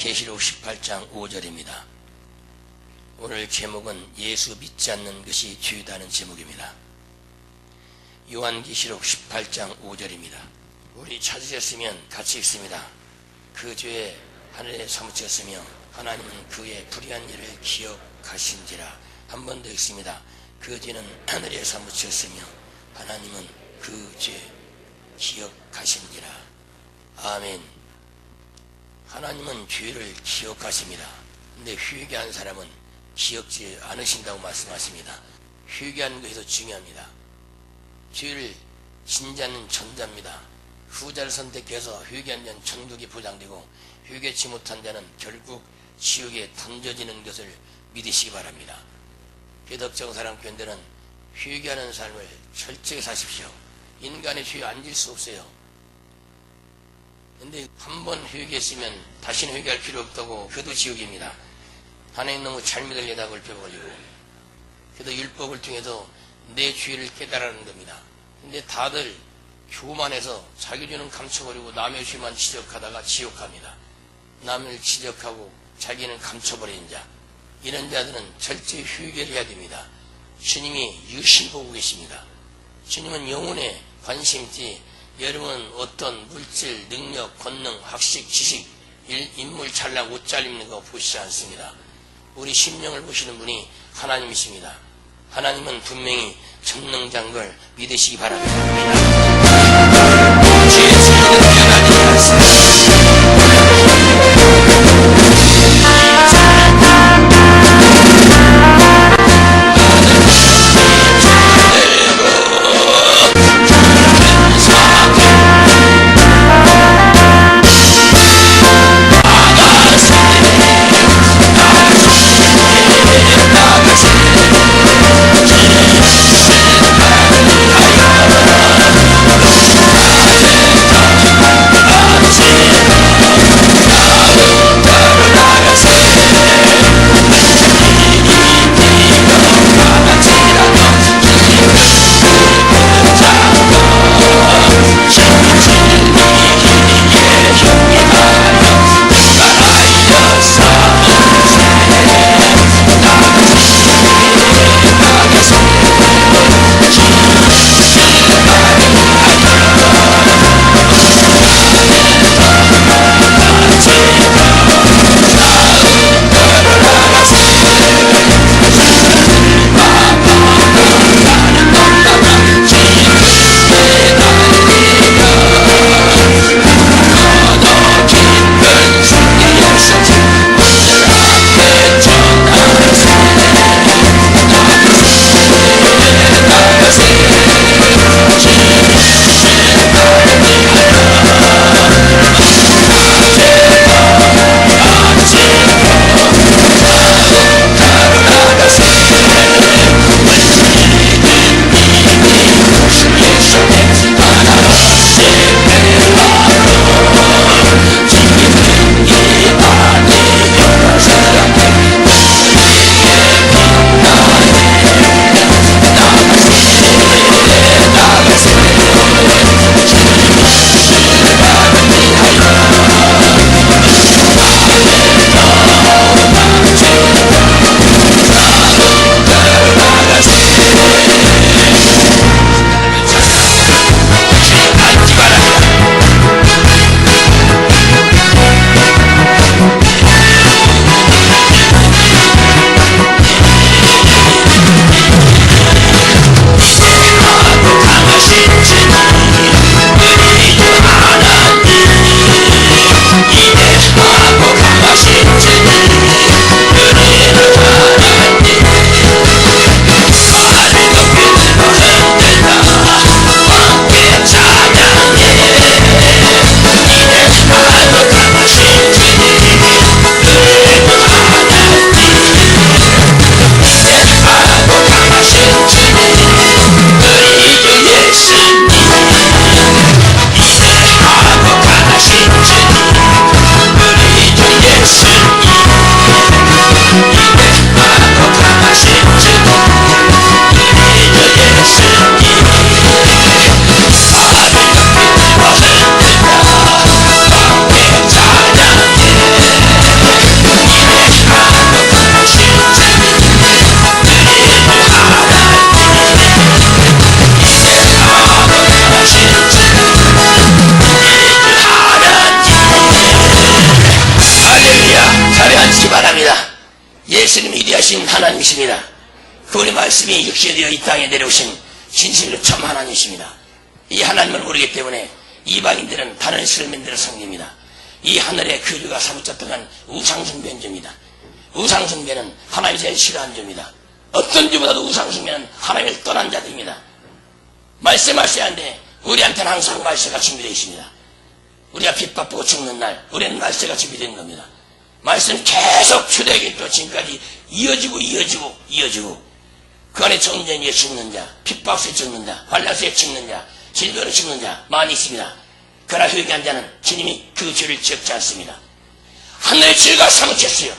계시록 18장 5절입니다. 오늘 제목은 예수 믿지 않는 것이 죄다는 제목입니다. 요한계시록 18장 5절입니다. 우리 찾으셨으면 같이 읽습니다. 그 죄에 하늘에 사무쳤으며 하나님은 그의 불의한 일을 기억하신지라. 한 번 더 읽습니다. 그 죄는 하늘에 사무쳤으며 하나님은 그 죄 기억하신지라. 아멘. 하나님은 죄를 기억하십니다. 근데 회개한 사람은 기억지 않으신다고 말씀하십니다. 회개하는 것이 더 중요합니다. 죄를 진자는 전자입니다. 후자를 선택해서 회개한 자는 천국이 보장되고 회개치 못한 자는 결국 지옥에 던져지는 것을 믿으시기 바랍니다. 배덕정사랑교회들은 회개하는 삶을 철저히 사십시오. 인간의 죄에 앉을 수 없어요. 근데 한 번 회개했으면 다시는 회개할 필요 없다고 그도 지옥입니다. 하나님 너무 잘 믿으려다 걸려버리고 그래도 율법을 통해서 내 죄를 깨달아는 겁니다. 근데 다들 교만해서 자기 죄는 감춰버리고 남의 죄만 지적하다가 지옥합니다. 남을 지적하고 자기는 감춰버리는 자, 이런 자들은 철저히 회개를 해야 됩니다. 주님이 유심히 보고 계십니다. 주님은 영혼에 관심있지 여러분은 어떤 물질, 능력, 권능, 학식, 지식, 인물 잘나고 옷 잘 입는 거 보시지 않습니다. 우리 심령을 보시는 분이 하나님이십니다. 하나님은 분명히 전능자인 걸 믿으시기 바랍니다. 주의 증인은 변하지 않습니다. 예수님이 위대하신 하나님이십니다. 그분의 말씀이 육체되어 이 땅에 내려오신 진실로 참 하나님이십니다. 이 하나님을 모르기 때문에 이방인들은 다른 신을 만들어 섬깁니다. 이 하늘의 교류가 사무쳤던 건 우상숭배인 죄입니다. 우상숭배는 하나님이 제일 싫어하는 죄입니다. 어떤 죄보다도 우상숭배는 하나님을 떠난 자들입니다. 말씀하셔야 하는데 우리한테는 항상 말세가 준비되어 있습니다. 우리가 핍박받고 죽는 날 우리는 말세가 준비된 겁니다. 말씀 계속 초대기부터 지금까지 이어지고 그 안에 전쟁에 죽는 자, 핍박수에 죽는 자, 환난수에 죽는 자, 질병으로 죽는 자 많이 있습니다. 그러나 회개한 자는 주님이 그 죄를 지었지 않습니다. 하늘의 죄가 사무쳤어요.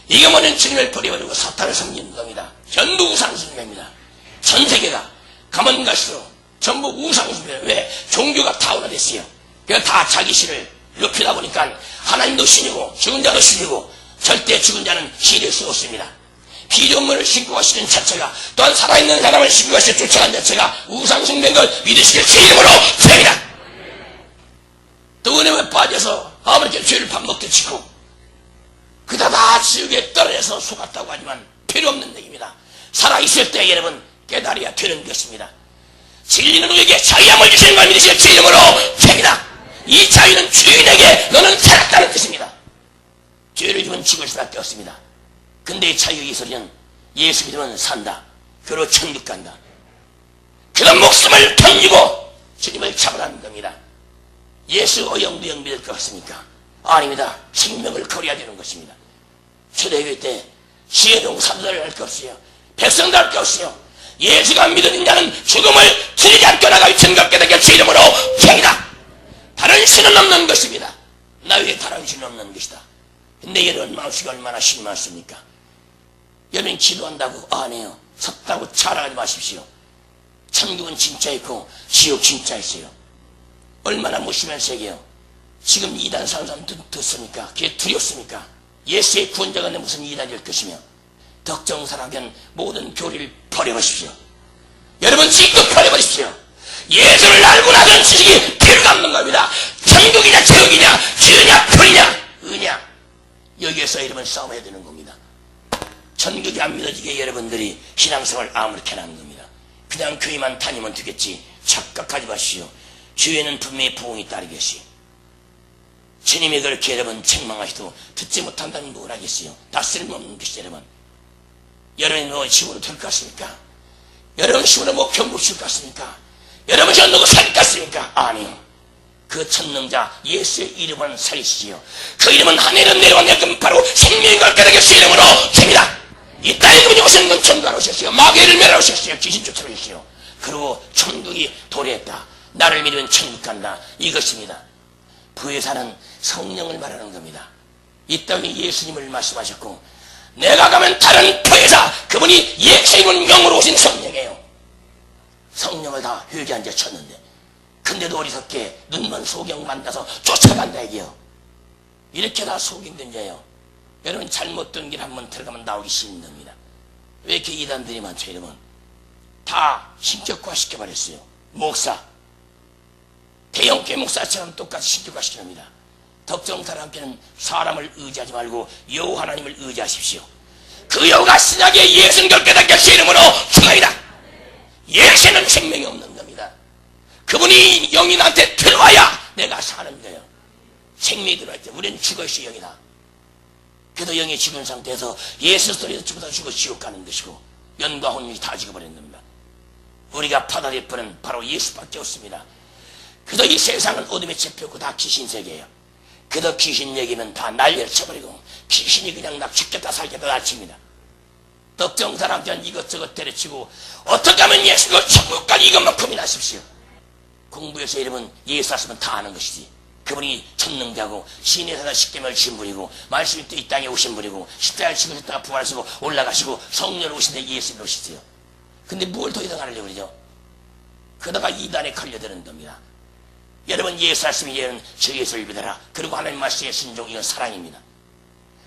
이게 뭐냐면 주님을 버려버리고 사탄을 섬기는 겁니다. 전부 우상숭배입니다. 전 세계가 가면 갈수록 전부 우상숭배. 왜? 종교가 타원화됐어요. 그래서 다 자기 신을 높이다 보니까 하나님도 신이고 죽은 자도 신이고 절대 죽은 자는 신일 수 없습니다. 피조물을 신고 가시는 자체가 또한 살아있는 사람을 신고 가시는 쫓아간 자체가 우상숭배인 걸 믿으시길 주 이름으로 죄입니다. 또 은혜에 빠져서 아무렇게 죄를 밥 먹듯 짓고 그다 다 지옥에 떨어져서 속았다고 하지만 필요 없는 얘기입니다. 살아있을 때 여러분 깨달아야 되는 것입니다. 진리는 우리에게 자유함을 주시는 걸 믿으시길 주 이름으로 죄입니다. 이 자유는 주인에게 너는 살았다는 뜻입니다. 죄를 지면 죽을 수밖에 없습니다. 근데 이 자유의 소리는 예수 믿으면 산다. 그로 천국 간다. 그런 목숨을 던지고 주님을 잡으라는 겁니다. 예수 어영부영 믿을 것 같습니까? 아닙니다. 생명을 거려야 되는 것입니다. 초대교회 때 지혜동 사도들 할 것 없어요. 백성들 할 것 없어요. 예수가 믿는 자는 죽음을 틀리지 않고 나가 천국에 되게 주 이름으로 죄이다. 다른 신은 없는 것입니다. 나 위에 다른 신은 없는 것이다. 근데 여러분 마음속에 얼마나 신이 많습니까? 여러분 기도한다고 안 해요. 섰다고 자랑하지 마십시오. 천국은 진짜 있고 지옥 진짜 있어요. 얼마나 무시면서 얘기해요. 지금 이단 사는 사람 듣습니까? 그게 두렵습니까? 예수의 구원자가 내 무슨 이단이 될 것이며 덕정사라면 모든 교리를 버려버리십시오. 여러분 지금도 버려버리십시오. 예수를 알고 나서는 지식이 필요가 없는 겁니다. 천국이냐 지옥이냐 지으냐 풀이냐 의냐 여기에서 여러분 싸움해야 되는 겁니다. 천국이 안 믿어지게 여러분들이 신앙생활 아무렇게나 하는 겁니다. 그냥 교회만 다니면 되겠지 착각하지 마시오. 주위에는 분명히 부흥이 따르겠지. 주님이 그렇게 여러분 책망하시도 듣지 못한다면 뭘 하겠어요. 다 쓸모없는 것이 여러분. 여러분이 뭐 힘으로 될 것 같습니까? 여러분 힘으로 뭐 경고 줄 것 같습니까? 여러분 저 누구 살릴 것 같습니까? 아니요. 그 천능자 예수의 이름은 살리시지요. 그 이름은 하늘에서 내려왔냐 그럼 바로 생명의 걸까지 그 이름으로 됩니다. 이 땅에 그분이 오시는 건 천국으로 오셨어요. 마귀를 멸하셨어요. 귀신 쫓아오셨어요. 그리고 천국이 도래했다. 나를 믿으면 천국 간다. 이것입니다. 부회사는 성령을 말하는 겁니다. 이 땅에 예수님을 말씀하셨고 내가 가면 다른 부회사 그분이 예수님은 영으로 오신 성령이에요. 성령을 다 회개한 자 쳤는데 근데도 어리석게 눈먼 소경 만나서 쫓아간다 얘기요. 이렇게 다 속임된 자예요. 여러분 잘못된 길 한번 들어가면 나오기 싫은 겁니다. 왜 이렇게 이단들이 많죠 여러분. 다 신격화 시켜버렸어요. 목사 대형교회 목사처럼 똑같이 신격화 시킵니다. 덕정사람께는 사람을 의지하지 말고 여호와 하나님을 의지하십시오. 그 여호가 신약의 예수는 결깨닫게 주 이름으로 축하이다. 예수는 생명이 없는 겁니다. 그분이 영이 나한테 들어와야 내가 사는 거예요. 생명이 들어갈 때 우리는 죽어있어 영이다. 그래도 영이 죽은 상태에서 예수 소리에서 죽어 지옥 가는 것이고 영과 혼이 다 죽어버리는 겁니다. 우리가 받아들일 분은 바로 예수밖에 없습니다. 그래서 이 세상은 어둠에 잡혔고 다 귀신 세계예요. 그래도 귀신 얘기면 다 날려를 쳐버리고 귀신이 그냥 나 죽겠다 살겠다 날칩니다. 덕정사람들은 이것저것 때려치고 어떻게 하면 예수가 천국까지 이것만 고민하십시오. 공부해서 이러면 예수 하시면 다 아는 것이지. 그분이 천능자고 신의 사자 십계명을 주신 분이고 말씀이 또 이 땅에 오신 분이고 십자가를 지고셨다가 부활하시고 올라가시고 성령을 오신데 예수를 오시세요. 근데 뭘 더 이상 하려고 그러죠? 그러다가 이단에 걸려드는 겁니다. 여러분 예수 말씀이 얘는 저 예수를 믿어라. 그리고 하나님 말씀의 순종 이건 사랑입니다.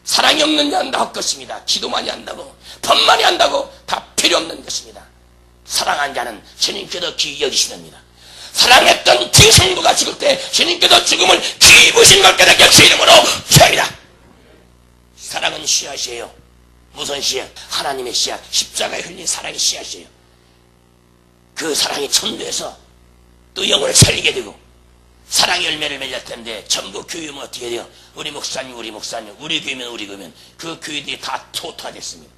사랑이 없는 자는 다 헛것입니다. 기도 많이 한다고 법 많이 한다고 다 필요 없는 것입니다. 사랑한 자는 주님께서 귀히 여기시답니다. 사랑했던 그 성도가 죽을 때 주님께서 죽음을 귀히 보신 걸 깨닫게 주 이름으로 죄이다. 사랑은 씨앗이에요. 무슨 씨앗? 하나님의 씨앗, 십자가에 흘린 사랑의 씨앗이에요. 그 사랑이 천도에서 또 영혼을 살리게 되고 사랑의 열매를 맺을 텐데 전부 교회면 어떻게 돼요? 우리 목사님, 우리 교회면 우리 교회면 그 교회들이 다 토토화됐습니다.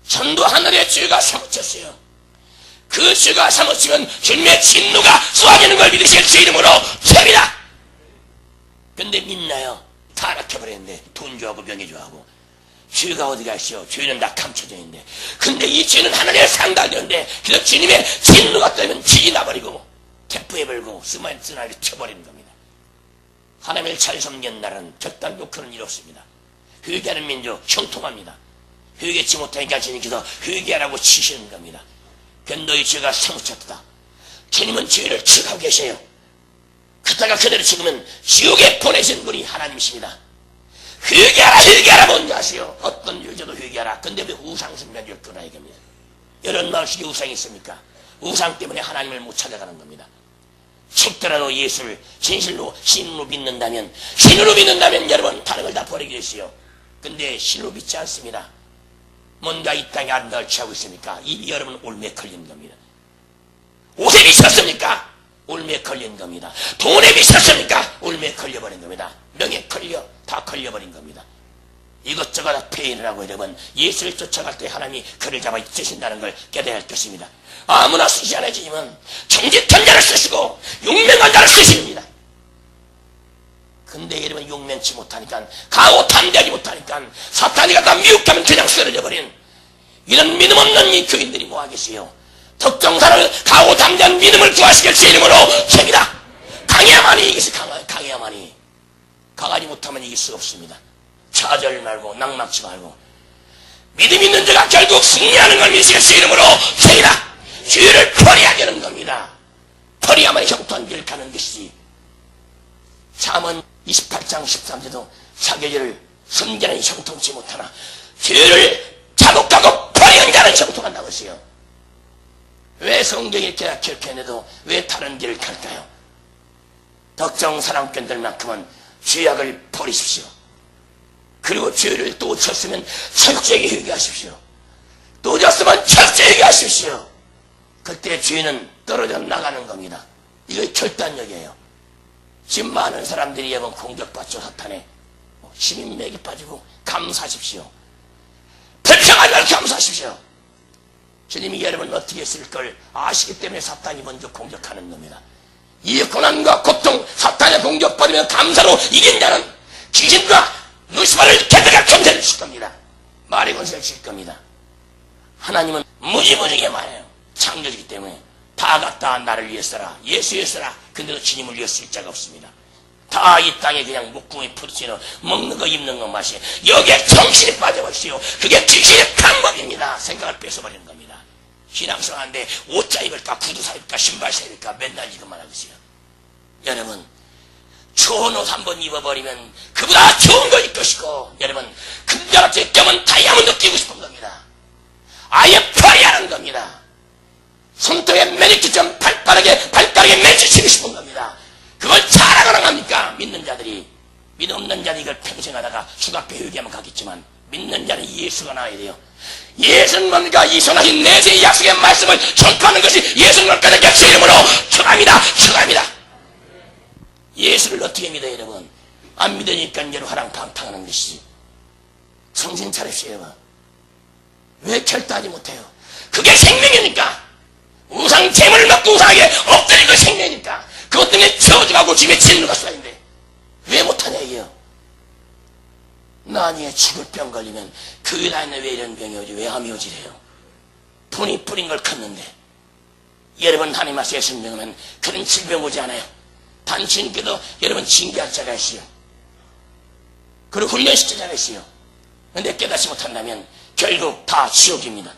전부 하늘의 죄가 사무쳤어요. 그 죄가 사무치면 주님의 진노가 쏘아지는 걸 믿으실 주 이름으로 죄입니다. 근데 믿나요? 타락해버렸는데 돈 좋아하고 명예 좋아하고 죄가 어디 가시오? 죄는 다 감춰져 있는데 근데 이 죄는 하늘에 상달되는데 그래서 주님의 진노가 뜨면 지이 나버리고 대포해버리고 쓰나리를 쳐버리는 겁니다. 하나님을 잘 섬기는 나라는 결단도 그런 일 없습니다. 회개하는 민족 형통합니다. 회개치 못하니까 주님께서 회개하라고 치시는 겁니다. 너희 죄가 사무쳤다. 주님은 죄를 지적하고 계세요. 그러다가 그대로 죽으면 지옥에 보내신 분이 하나님이십니다. 회개하라 먼저 하시오. 어떤 여자도 회개하라. 근데 왜 우상숭배를 엮거나 이겁니다. 이런 마음속에 우상이 있습니까? 우상 때문에 하나님을 못 찾아가는 겁니다. 죽더라도 예수를 진실로 신으로 믿는다면 여러분 다른 걸 다 버리게 되시오. 근데 신으로 믿지 않습니다. 뭔가 이 땅에 아름다움을 취하고 있습니까? 입이 여러분 올매에 걸린 겁니다. 옷에 미쳤습니까? 올매에 걸린 겁니다. 돈에 미쳤습니까? 올매에 걸려버린 겁니다. 명예 다 걸려버린 겁니다. 이것저것 폐인을 하고 여러분 예수를 쫓아갈 때 하나님이 그를 잡아 쓰신다는 걸 깨달아야 할 것입니다. 아무나 쓰지 않아 주님은 정직한 자를 쓰시고 용맹한 자를 쓰십니다. 근데 여러분 용맹치 못하니까 가오 탐대하지 못하니까 사탄이 갖다 미혹하면 그냥 쓰러져 버린 이런 믿음 없는 이 교인들이 뭐하겠어요? 특정 사람은 가오 탐대한 믿음을 구하시길 주 이름으로 죄입니다. 강해야만이 이기시 강해야만이 강하지 못하면 이길 수 없습니다. 좌절 말고 낙막치 말고 믿음 있는 자가 결국 승리하는 걸 믿으시길 주 이름으로 죄이다. 죄를 버려야 되는 겁니다. 버려야만 형통한 길을 가는 것이지. 잠언 28장 13절도 자기를 섬기는 형통치 못하나 죄를 자복하고 버리는 자는 형통한다고 했어요. 왜 성경이 이렇게 기록해내도 왜 다른 길을 갈까요? 특정 사랑꾼들만큼은 죄악을 버리십시오. 그리고 죄를 또 졌으면 철저하게 회개하십시오. 또 졌으면 철저히 회개하십시오. 그때 죄는 떨어져 나가는 겁니다. 이거 결단력이에요. 지금 많은 사람들이 여러분 공격받죠. 사탄에 시민맥이 빠지고 감사하십시오. 불평하지 말고 감사하십시오. 주님이 여러분 어떻게 했을 걸 아시기 때문에 사탄이 먼저 공격하는 겁니다. 이 고난과 고통 사탄에 공격받으면 감사로 이긴 자는 귀신과 루시퍼를 개들가 견제를 줄 겁니다. 말의 권세를 줄 겁니다. 하나님은 무지무지하게 말해요. 창조주기 때문에 다 갖다 나를 위해서라 예수 위해서라. 근데도 주님을 위해 쓸 자가 없습니다. 다 이 땅에 그냥 목구멍에 푸르치는 먹는 거 입는 거 마시 여기에 정신이 빠져버리시오. 그게 귀신의 방법입니다. 생각을 뺏어버리는 겁니다. 신앙생활한데 옷자 입을까 구두 사입을까 신발 사입을까 맨날 이것만 하겠어요. 여러분 좋은 옷 한번 입어버리면 그보다 좋은 거 입고 싶고 여러분 금자같이 껴면 다이아몬드 끼고 싶은 겁니다. 아예 버리하는 겁니다. 손등에 매니큐처럼 발가락에 매주치고 싶은 겁니다. 그걸 잘하거나 합니까? 믿는 자들이. 믿음 없는 자들이 이걸 평생 하다가 수갑에 회개하면 가겠지만 믿는 자는 예수가 나와야 돼요. 예수는 뭔가 이 선하신 내세의 약속의 말씀을 전파하는 것이 예수님을 가득히 주 이름으로 축하합니다. 예수를 어떻게 믿어요 여러분? 안 믿으니까 여러분 화랑방탕하는 것이지. 정신 차립시오 여러분. 왜 결단하지 못해요? 그게 생명이니까. 우상 재물을 먹고 우상에게 엎드린 거 생명이니까. 그것 때문에 저주하고 집에 진노가 쏘인데 왜 못하냐 이게요. 나중에 죽을 병 걸리면 교회 다니는 왜 이런 병이 오지? 왜 암이 오지래요? 분이 뿌린 걸 컸는데 여러분 하나님 앞에 설명하면 그런 질병 오지 않아요. 단신께도 여러분 징계할 자가 있어요. 그리고 훈련시킬 자가 있어요. 그런데 깨닫지 못한다면 결국 다 지옥입니다.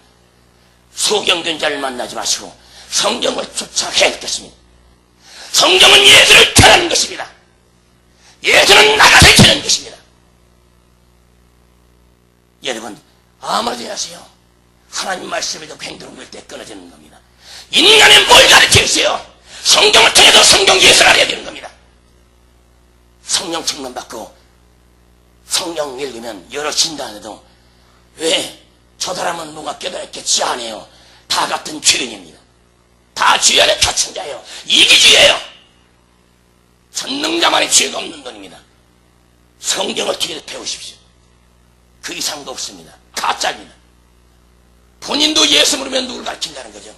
소경된 자를 만나지 마시고 성경을 쫓아가야 겠습니다. 성경은 예수를 전하는 것입니다. 예수는 나가서 전하는 것입니다. 여러분 아무리 하세요. 하나님 말씀에 도 행동을 볼 때 끊어지는 겁니다. 인간의 뭘 가르치겠어요? 성경을 통해서 성경 예수를 알아야 되는 겁니다. 성령 충만 받고 성령 읽으면 여러 진단에도 왜? 저 사람은 누가 깨달았겠지? 아니에요. 다 같은 죄인입니다. 다 죄 안에 갇힌 자예요. 이기주의예요. 전능자만이 죄가 없는 분입니다. 성경을 뒤에서 배우십시오. 그 이상도 없습니다. 가짜입니다. 본인도 예수 모르면 누굴 가르친다는 거죠.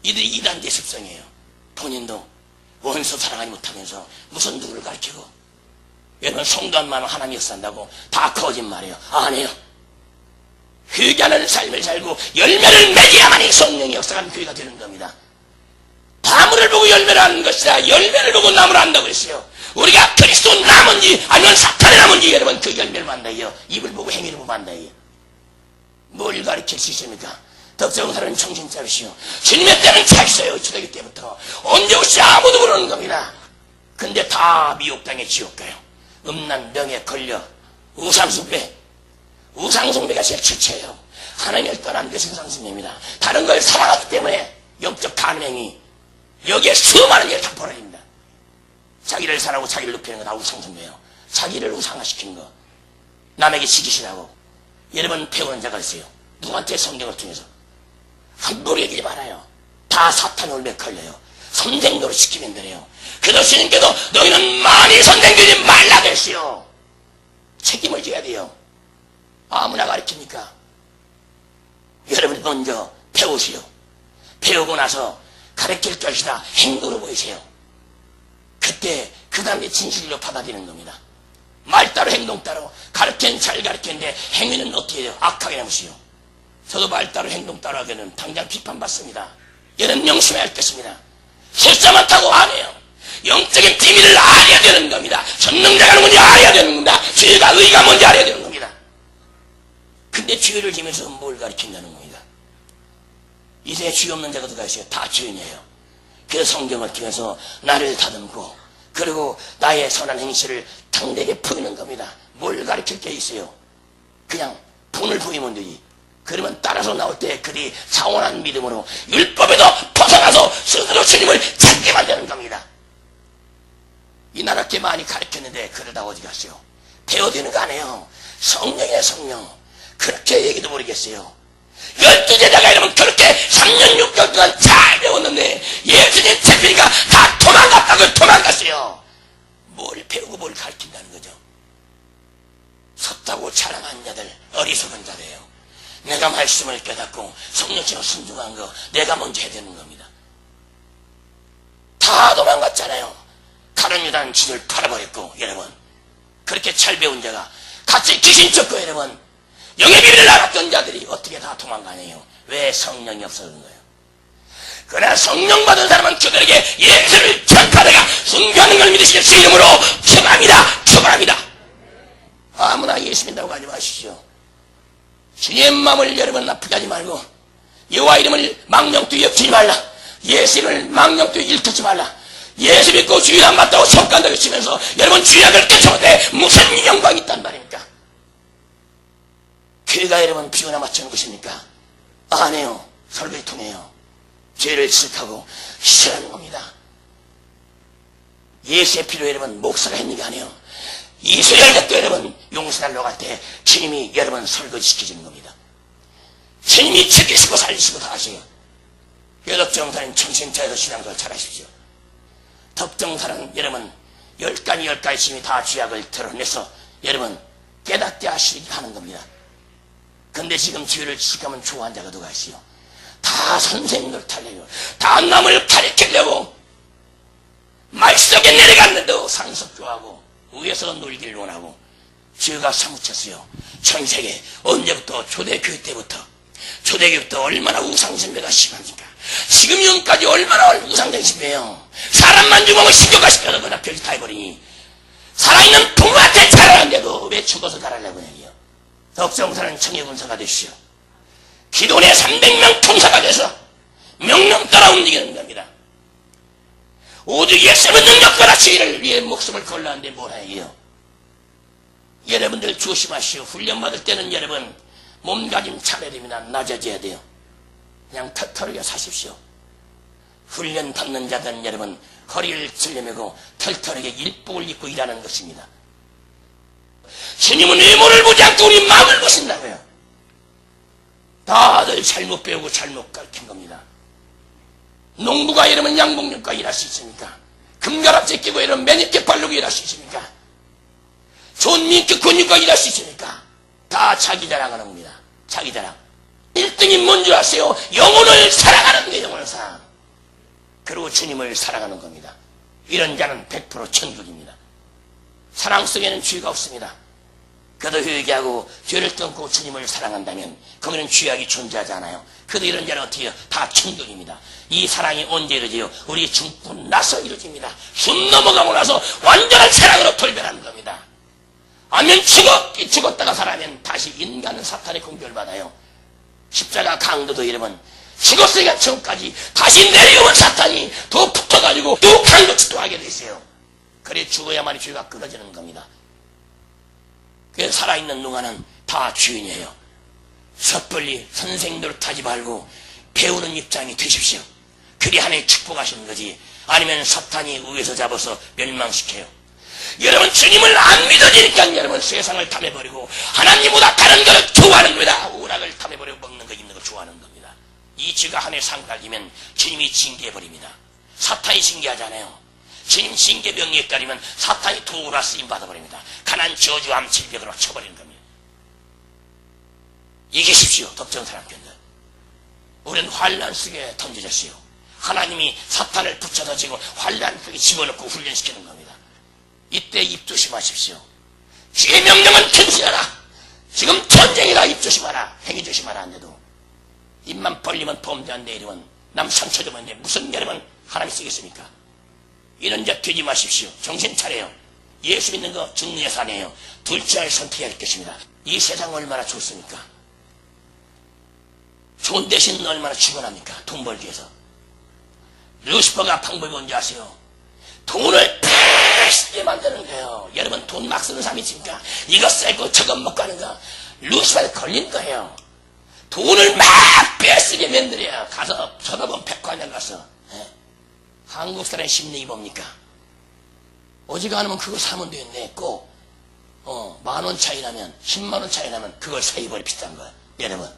이들이 이단계 습성이에요. 본인도 원수 사랑하지 못하면서 무슨 누구를 가르치고, 여러분 성도 한 만원 하나님 역사한다고 다 거짓말이에요. 아니에요. 회개하는 삶을 살고 열매를 맺어야만이 성령의 역사가 교회가 되는 겁니다. 나무를 보고 열매를 하는 것이라 열매를 보고 나무를 한다고 했어요. 우리가 그리스도 나무인지 아니면 사탄의 나무인지 여러분 그 열매를 만나요. 입을 보고 행위를 보고 만나요. 뭘 가르칠 수 있습니까? 덕정사는 정신 차리시오. 주님의 때는 차 있어요. 초대기 때부터 언제 올지 아무도 모르는 겁니다. 근데 다 미혹당해 지옥 가요. 음란, 명예, 권력, 우상숭배. 우상숭배가 제일 주체예요. 하나님을 떠난 것이 우상숭배입니다. 다른 걸 사랑하기 때문에 영적 간행이 여기에 수많은 일이 다 벌어집니다. 자기를 사랑하고 자기를 높이는 거 다 우상숭배예요. 자기를 우상화시키는 거, 남에게 시기시라고. 여러분 배우는 자가 있어요. 누구한테 성경을 통해서 함부로 얘기하지 말아요. 다 사탄 올매 걸려요. 선생 노릇 시키면 되네요. 그래도 주님께도 너희는 많이 선생되지 말라 그랬어요. 책임을 져야 돼요. 아무나 가르칩니까? 여러분 먼저 배우세요. 배우고 나서 가르칠 것이다 행동으로 보이세요. 그때 그 다음에 진실로 받아들이는 겁니다. 말 따로 행동 따로 가르치는 잘 가르치는데 행위는 어떻게 해요? 악하게 남으시오. 저도 말 따로 행동 따로 하기는 당장 비판받습니다. 여러분 명심해야 할 것입니다. 숫자만 타고 안 해요. 영적인 비밀을 알아야 되는 겁니다. 전능자가 뭔지 알아야 되는 겁니다. 죄가 의가 뭔지 알아야 되는 겁니다. 근데 죄를 지면서 뭘 가르친다는 겁니다. 이 세상에 죄 없는 자가 누가 있어요? 다 죄인이에요. 그래서 성경을 통해서 나를 다듬고 그리고 나의 선한 행실을 당대에게 보이는 겁니다. 뭘 가르칠 게 있어요? 그냥 본을 보이면 되지. 그러면 따라서 나올 때 그들이 사원한 믿음으로 율법에서 벗어나서 스스로 주님을 찾게 만드는 겁니다. 이 나라께 많이 가르쳤는데 그러다 어디 갔어요? 배워되는 거 아니에요. 성령이에요. 성령. 그렇게 얘기도 모르겠어요. 12제자가 이러면 그렇게 3년 6개월 동안 잘 배웠는데 예수님 잡히니까 다 도망갔다고요. 도망갔어요. 뭘 배우고 뭘 가르친다는 거죠. 섰다고 자랑한 자들 어리석은 자래요. 내가 말씀을 깨닫고 성령처럼 순종한 거 내가 먼저 해야 되는 겁니다. 다 도망갔잖아요. 가룟 유다는 진을 팔아버렸고 여러분 그렇게 잘 배운 자가 같이 귀신 쫓고 여러분 영의 비밀을 알았던 자들이 어떻게 다 도망가네요. 왜? 성령이 없어진 거예요. 그러나 성령 받은 사람은 그들에게 예수를 전파하다가 순교하는 걸 믿으시는 주 이름으로 축원합니다. 축원합니다. 아무나 예수 믿다고 하지 마십시오. 주님의 마음을 여러분 나쁘게 하지 말고 여호와 이름을 망령되이 엮지 말라. 예수 이름을 망령되이 일컫지 말라. 예수 믿고 주일안 맞다고 성간다고 치면서 여러분 주일학을 깨쳐도 무슨 영광이 있단 말입니까? 교회가 여러분 비유나 맞추는 것입니까? 아니에요. 설교를 통해요. 죄를 지적하고 시절하는 겁니다. 예수의 피로 여러분 목사가 했는 게 아니에요. 이스라엘 백도 여러분 용서달라고 할 때 주님이 여러분 설거지시켜주는 겁니다. 주님이 지키시고 살리시고 다 하세요. 여덕정사는 정신차려서 신앙생활 잘하십시오. 덕정사는 여러분 10가지 10가지 주님이 다 죄악을 드러내서 여러분 깨닫게 하시게 하는 겁니다. 근데 지금 죄를 지적하면 좋아하는 자가 누가 있어요? 다 선생님을 타려고 다 남을 가르치려고 말 속에 내려갔는데도 상속 좋아하고 위에서 놀기를 원하고 죄가 사무쳤어요. 전 세계 언제부터 초대교회 때부터 초대교회부터 얼마나 우상숭배가 심합니까? 지금 현까지 얼마나 우상숭배예요. 사람만 죽으면 신교가 시켜서 그다 별짓 다 해버리니 살아있는 부모한테 잘하는데도 왜 죽어서 잘하려고 해요? 덕정사는 청해군사가 되시오. 기도원의 300명 통사가 돼서 명령 따라 움직이는 겁니다. 오직 예수님의 능력과 주의를 위해 목숨을 걸라는데 뭐라 해요? 여러분들 조심하시오. 훈련 받을 때는 여러분 몸가짐 차려야 됩니다. 낮아져야 돼요. 그냥 털털하게 사십시오. 훈련 받는 자들은 여러분 허리를 찔러매고 털털하게 일복을 입고 일하는 것입니다. 주님은 외모를 보지 않고 우리 마음을 보신다고요. 다들 잘못 배우고 잘못 가르친 겁니다. 농부가 이러면 양복용과 일할 수 있습니까? 금가락지 끼고 이러면 매니큐 바르고 일할 수 있습니까? 좋은 민트 근육과 일할 수 있습니까? 다 자기 자랑하는 겁니다. 자기 자랑. 1등이 뭔지 아세요? 영혼을 사랑하는 게 영혼을 사랑. 그리고 주님을 사랑하는 겁니다. 이런 자는 100% 천국입니다. 사랑 속에는 죄가 없습니다. 그도 회개하고 죄를 끊고 주님을 사랑한다면 거기는 죄악이 존재하지 않아요. 그도 이런 자는 어떻게 해요? 다 천국입니다. 이 사랑이 언제 이루어져요? 우리 죽고 나서 이루어집니다. 숨 넘어가고 나서 완전한 사랑으로 돌변하는 겁니다. 아니면 죽었다가 살아면 다시 인간은 사탄의 공격을 받아요. 십자가 강도도 이러면 죽었으니까 지금까지 다시 내려오면 사탄이 더 붙어가지고 또 강도치 또 하게 됐어요. 그래 죽어야만이 죄가 끊어지는 겁니다. 그래서 살아있는 동안은 다 주인이에요. 섣불리 선생 노릇하지 말고 배우는 입장이 되십시오. 그리 하나님 축복하시는 거지. 아니면 사탄이 위에서 잡아서 멸망시켜요. 여러분 주님을 안 믿어지니까 여러분 세상을 탐해버리고 하나님보다 다른 것을 좋아하는 겁니다. 오락을 탐해버리고 먹는 거 입는 거 좋아하는 겁니다. 이 죄가 하나의 상달리면 주님이 징계해버립니다. 사탄이 징계하잖아요. 주님 징계 명령에 따르면 사탄이 도구라 쓰임 받아버립니다. 가난 저주함 질병으로 쳐버리는 겁니다. 이기십시오. 덕정 사람들들. 우리는 환난 속에 던져졌어요. 하나님이 사탄을 붙여서 지금 환난 속에 집어넣고 훈련시키는 겁니다. 이때 입 조심하십시오. 주의 명령은 근시하라. 지금 전쟁이라 입 조심하라. 행위 조심하라 안 돼도 입만 벌리면 범죄한데 이러면 남 상처 주면 무슨 여러분 하나님이 쓰겠습니까? 이런 자 되지 마십시오. 정신 차려요. 예수 믿는 거 죽는 예산이에요. 둘째 할 선택해야 할 것입니다. 이 세상 얼마나 좋습니까? 좋은 대신 얼마나 죽어납니까? 돈 벌기 위해서. 루시퍼가 방법이 뭔지 아세요? 돈을 쓰게 만드는 거예요. 여러분 돈 막 쓰는 사람이 있습니까? 이거 쓰고 저거 먹고 하는 거 루시퍼에 걸린 거예요. 돈을 막 빼쓰게 만들어요. 가서 쳐다본 백화점 가서 한국 사람의 심리가 뭡니까? 어지간하면 그거 사면 되겠네. 꼭 10,000원 차이 나면 100,000원 차이 나면 그걸 사입어리 비싼 거예요. 여러분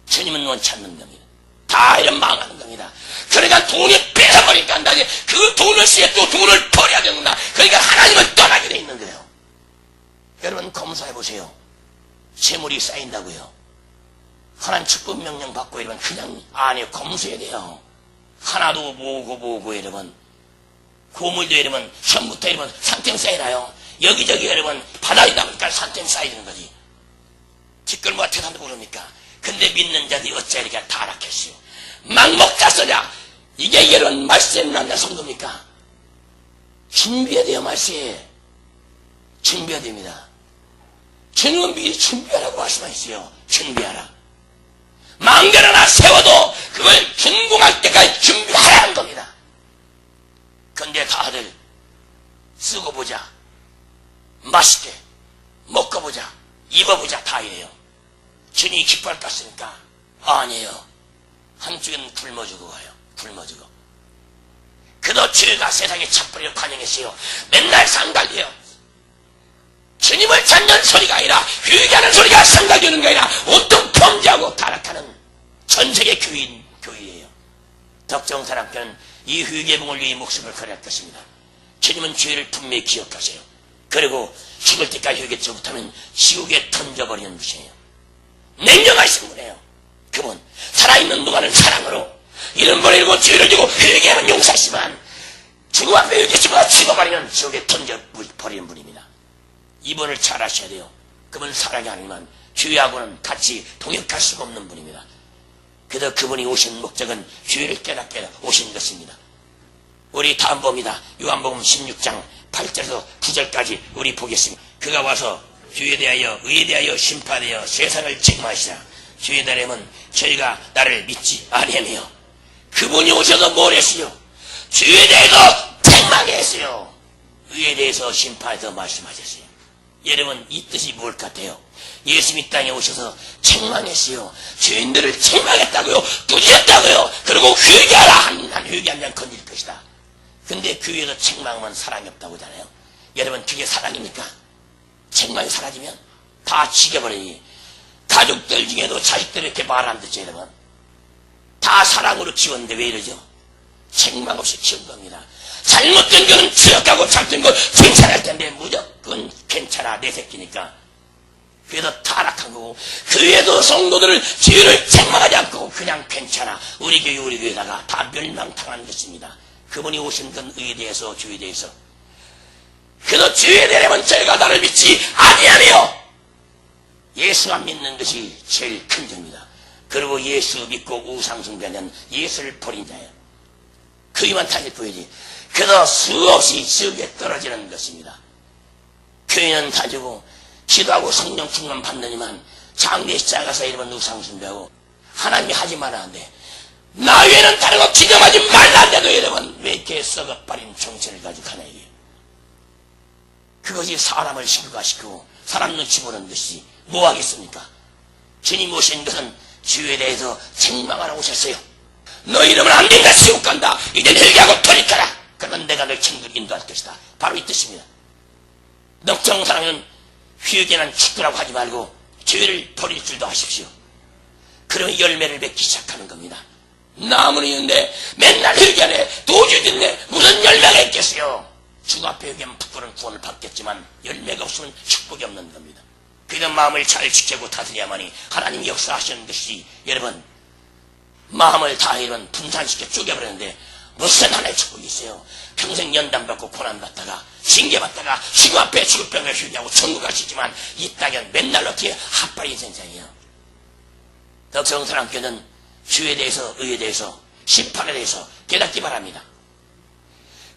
주님은 원치 않는 겁니다. 다 이런 망하는 겁니다. 그러니까 돈이 뺏어버리니까 나중에 그 돈을 쓰여 또 돈을 버려야 된다. 그러니까 하나님을 떠나게 돼 있는 거예요. 여러분 검사해 보세요. 재물이 쌓인다고요. 하나님 축복 명령 받고 이러면 그냥 안에 검수해야 돼요. 하나도 모으고 여러분 고물도 여러분 처음부터 여러분 산템 쌓이나요? 여기저기 여러분 바닥에 나니까 산템 쌓이는 거지. 뒷걸모가 태산도 모릅니까? 근데 믿는 자들이 어째 이렇게 타락했어요. 막 먹자 써냐? 이게 여러분 말씀을 만난 성도입니까? 준비해야 돼요. 말씀 준비해야 됩니다. 주님은 미리 준비하라고 말씀하셨어요. 준비하라. 만गर 하나 세워도 그걸 준공할 때까지 준비하라는 겁니다. 근데 다들 쓰고 보자, 맛있게 먹고 보자, 입어보자 다 이래요. 주님이 기뻐할 것 같습니까? 아니에요. 한쪽에는 굶어주고 가요. 굶어주고. 그도 죄가 세상에 착불이로 관영했어요. 맨날 상달돼요. 주님을 찾는 소리가 아니라 회개하는 소리가 상달되는 게 아니라 온통 범죄하고 타락하는 전세계 교인이에요. 덕정사랑교는 이 회개봉을 위해 목숨을 걸어야 할 것입니다. 주님은 죄를 분명히 기억하세요. 그리고 죽을 때까지 회개치 못하면 지옥에 던져버리는 분이에요. 냉정하신 분이에요. 그분 살아있는 동안은 사랑으로 이런 버리고 죄를 지고 회개하면 용서하시지만 죽음 앞에 회개치 못하고 죽어버리면 지옥에 던져버리는 분입니다. 이분을 잘 아셔야 돼요. 그분 사랑이 아니면 죄하고는 같이 동역할 수가 없는 분입니다. 그래서 그분이 오신 목적은 죄를 깨닫게 오신 것입니다. 우리 다음 봅니다. 요한복음 16장 8절에서 9절까지 우리 보겠습니다. 그가 와서 죄에 대하여 의에 대하여 심판하여 세상을 책망하시라. 죄에 대하여는 저희가 나를 믿지 아니하며 그분이 오셔서 뭘 했어요? 죄에 대해서 책망했어요. 의에 대해서 심판해서 말씀하셨어요. 여러분 이 뜻이 뭘 같아요? 예수님이 땅에 오셔서 책망했어요. 죄인들을 책망했다고요. 꾸짖었다고요. 그리고 회개하라. 한 회개한 장 건질 것이다. 근데 교회에서 책망하면 사랑이 없다고 하잖아요. 여러분 그게 사랑입니까? 책망이 사라지면 다 죽여버리니 다 가족들 중에도 자식들 이렇게 말 안 듣죠, 여러분. 다 사랑으로 키웠는데 왜 이러죠? 책망 없이 키운 겁니다. 잘못된 거는 지적하고 잘못된 거 괜찮을 텐데 무조건 괜찮아, 내 새끼니까. 그래서 타락한 거고, 교회도 성도들을 죄를 책망하지 않고 그냥 괜찮아, 우리 교회다가 다 멸망당한 것입니다. 그분이 오신 건 의에 대해서, 주에 대해서. 그래서 주에 대하면 저희가 나를 믿지 아니하며 예수만 믿는 것이 제일 큰 죄입니다. 그리고 예수 믿고 우상숭배하면 예수를 버린 자예요. 그이만 다시 보이지. 그래서 수없이 지옥에 떨어지는 것입니다. 교회는 가지고 기도하고 성령 충만 받느니만 장례식장 가서 이러면 우상숭배하고 하나님이 하지 말라는데 나 외에는 다른 거 기념하지 말라는데도 여러분 왜 이렇게 썩어버린 정체를 가지고 하나 이게. 그것이 사람을 심각시키고 사람 눈치 보는 것이 뭐 하겠습니까? 주님 오신 것은 주에 대해서 책망하러 오셨어요. 너 이러면 안 된다, 지옥 간다, 이젠 회개하고 돌이켜라. 그러면 내가 널 천국에 인도할 것이다. 바로 이 뜻입니다. 넉정 사랑은 회개는 축구라고 하지 말고 죄를 버릴 줄도 하십시오. 그러면 열매를 맺기 시작하는 겁니다. 나무는 있는데 맨날 회개하네, 도저히 듣네, 무슨 열매가 있겠어요? 주 앞에 회개하면 부끄러운 구원을 받겠지만 열매가 없으면 축복이 없는 겁니다. 그래서 마음을 잘 지키고 다스려야만이 하나님이 역사하시는 것이, 여러분 마음을 다 이런 분산시켜 쪼개버렸는데 무슨 하나의 축복이 있어요? 평생 연단받고 고난받다가 징계받다가 주님 앞에 죽을 병을 휴게하고 천국 가시지만 이 땅엔 맨날 어떻게 핫바리 인생이에요. 덕성사랑교는 주에 대해서, 의에 대해서, 심판에 대해서 깨닫기 바랍니다.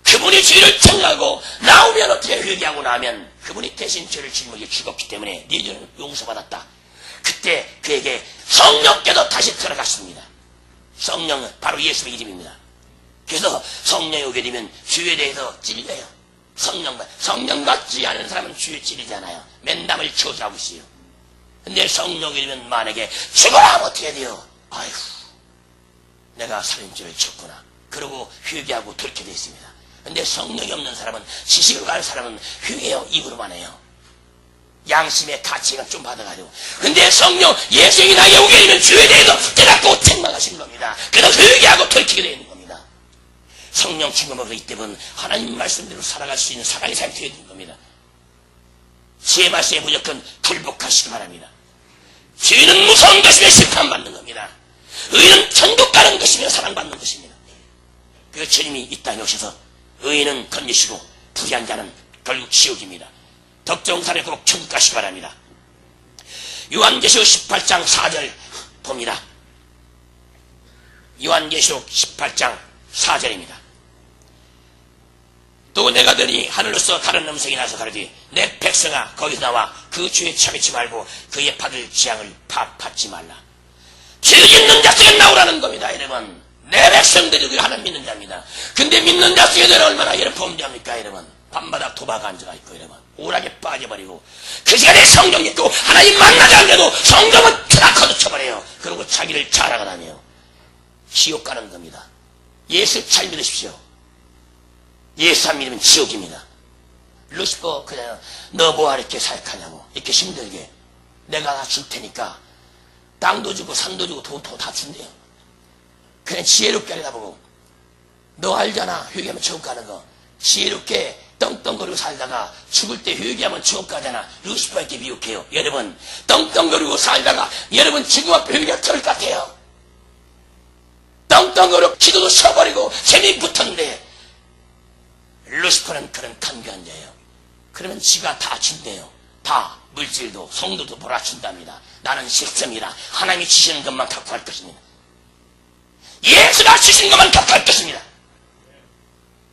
그분이 죄를 청하고 나오면 어떻게 회개하고 나면 그분이 대신 죄를 짊어지고 죽었기 때문에 네 죄는 용서받았다. 그때 그에게 성령께도 다시 들어갔습니다. 성령은 바로 예수의 이름입니다. 그래서 성령이 오게 되면 주에 대해서 찔려요. 성령 받지 않은 사람은 주에 찔리잖아요. 맨담을 저주하고 있어요. 근데 성령이 되면 만약에 죽어라 하면 어떻게 돼요? 아휴, 내가 살인죄를 쳤구나. 그러고 회개하고 돌이켜 되어 있습니다. 근데 성령이 없는 사람은, 지식을 가는 사람은 회개요, 입으로만 해요. 양심의 가치가 좀 받아가지고. 근데 성령, 예수님이 나에게 오게 되면 주에 대해서 깨닫고 책망하시는 겁니다. 그래서 회개하고 돌이키게 되는 겁니다. 성령 충만으로 이때는 하나님 말씀대로 살아갈 수 있는 사랑의 삶이 되어야 되는 겁니다. 제 말씀에 무조건 굴복하시기 바랍니다. 죄는 무서운 것이며 심판받는 겁니다. 의는 천국 가는 것이며 사랑받는 것입니다. 그 주님이 이 땅에 오셔서 의인은 건지시고 불의한 자는 결국 지옥입니다. 덕정사를 꼭 천국 가시기 바랍니다. 요한계시록 18장 4절 봅니다. 요한계시록 18장 4절입니다. 또 내가 들으니 하늘로서 다른 음성이 나서 가르되 내 백성아 거기서 나와 그 죄에 참이지 말고 그의 받을 재앙을 받지 말라. 죄 짓는 자식에 나오라는 겁니다. 여러분, 내 백성들이 하나님 믿는 자입니다. 근데 믿는 자식에는 얼마나 여러분 범죄합니까? 여러분, 밤마다 도박 앉아가 있고 여러분 오락에 빠져버리고 그 시간에 성경 믿고 하나님 만나지 않는데도 성경은 트라커도 쳐버려요. 그리고 자기를 자랑하다며 지옥 가는 겁니다. 예수 잘 믿으십시오. 예수 안 믿으면 지옥입니다. 루시퍼 그냥 너 뭐하 이렇게 사역하냐고, 이렇게 힘들게 내가 다 줄 테니까 땅도 주고 산도 주고 돈도 다 준대요. 그냥 지혜롭게 알아보고, 너 알잖아 회개하면 지옥 가는 거. 지혜롭게 떵떵거리고 살다가 죽을 때 회개하면 지옥 가잖아. 루시퍼에게 미혹해요. 여러분 떵떵거리고 살다가 여러분 지금 앞에 회개할 것 같아요. 떵떵거리고 기도도 쉬어버리고 재미 붙었는데 루시퍼는 그런 간교한 자예요. 그러면 지가 다 준대요. 다 물질도 성도도 몰아준답니다. 나는 실sem이라 하나님이 주시는 것만 갖고 갈 것입니다. 예수가 주신 것만 갖고 갈 것입니다.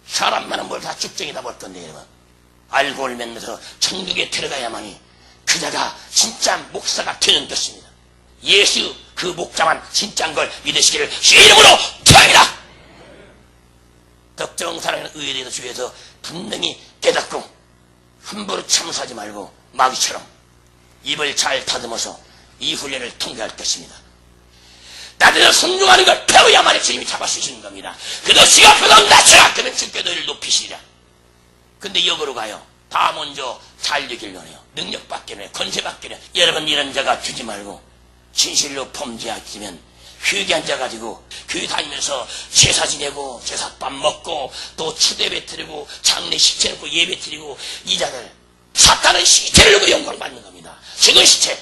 사람만은 뭘 다 쭉정이다 볼 건데 여러분, 알고를 맺면서 천국에 들어가야만이 그자가 진짜 목사가 되는 것입니다. 예수 그 목자만 진짜인 걸 믿으시기를 주의 이름으로 기도합니다. 덕정사랑의 의에 대해서 주위에서 분명히 깨닫고 함부로 참수하지 말고 마귀처럼 입을 잘 다듬어서 이 훈련을 통과할 것입니다. 나들은 순종하는 걸 배워야만이 주님이 잡아주시는 겁니다. 그래도 지 앞에서 낮춰라 그러면 주께 너희를 높이시리라. 근데 역으로 가요. 다 먼저 잘 되기를 원해요. 능력 받기를 원해요. 권세 받기를 원해요. 여러분 이런 자가 주지 말고 진실로 범죄하면 교육에 앉아가지고 교육 다니면서 제사 지내고 제사밥 먹고 또 추대배 드리고 장례식 치르고 예배 드리고 이자들 사탄은 시체를 두고 영광을 받는 겁니다. 죽은 시체.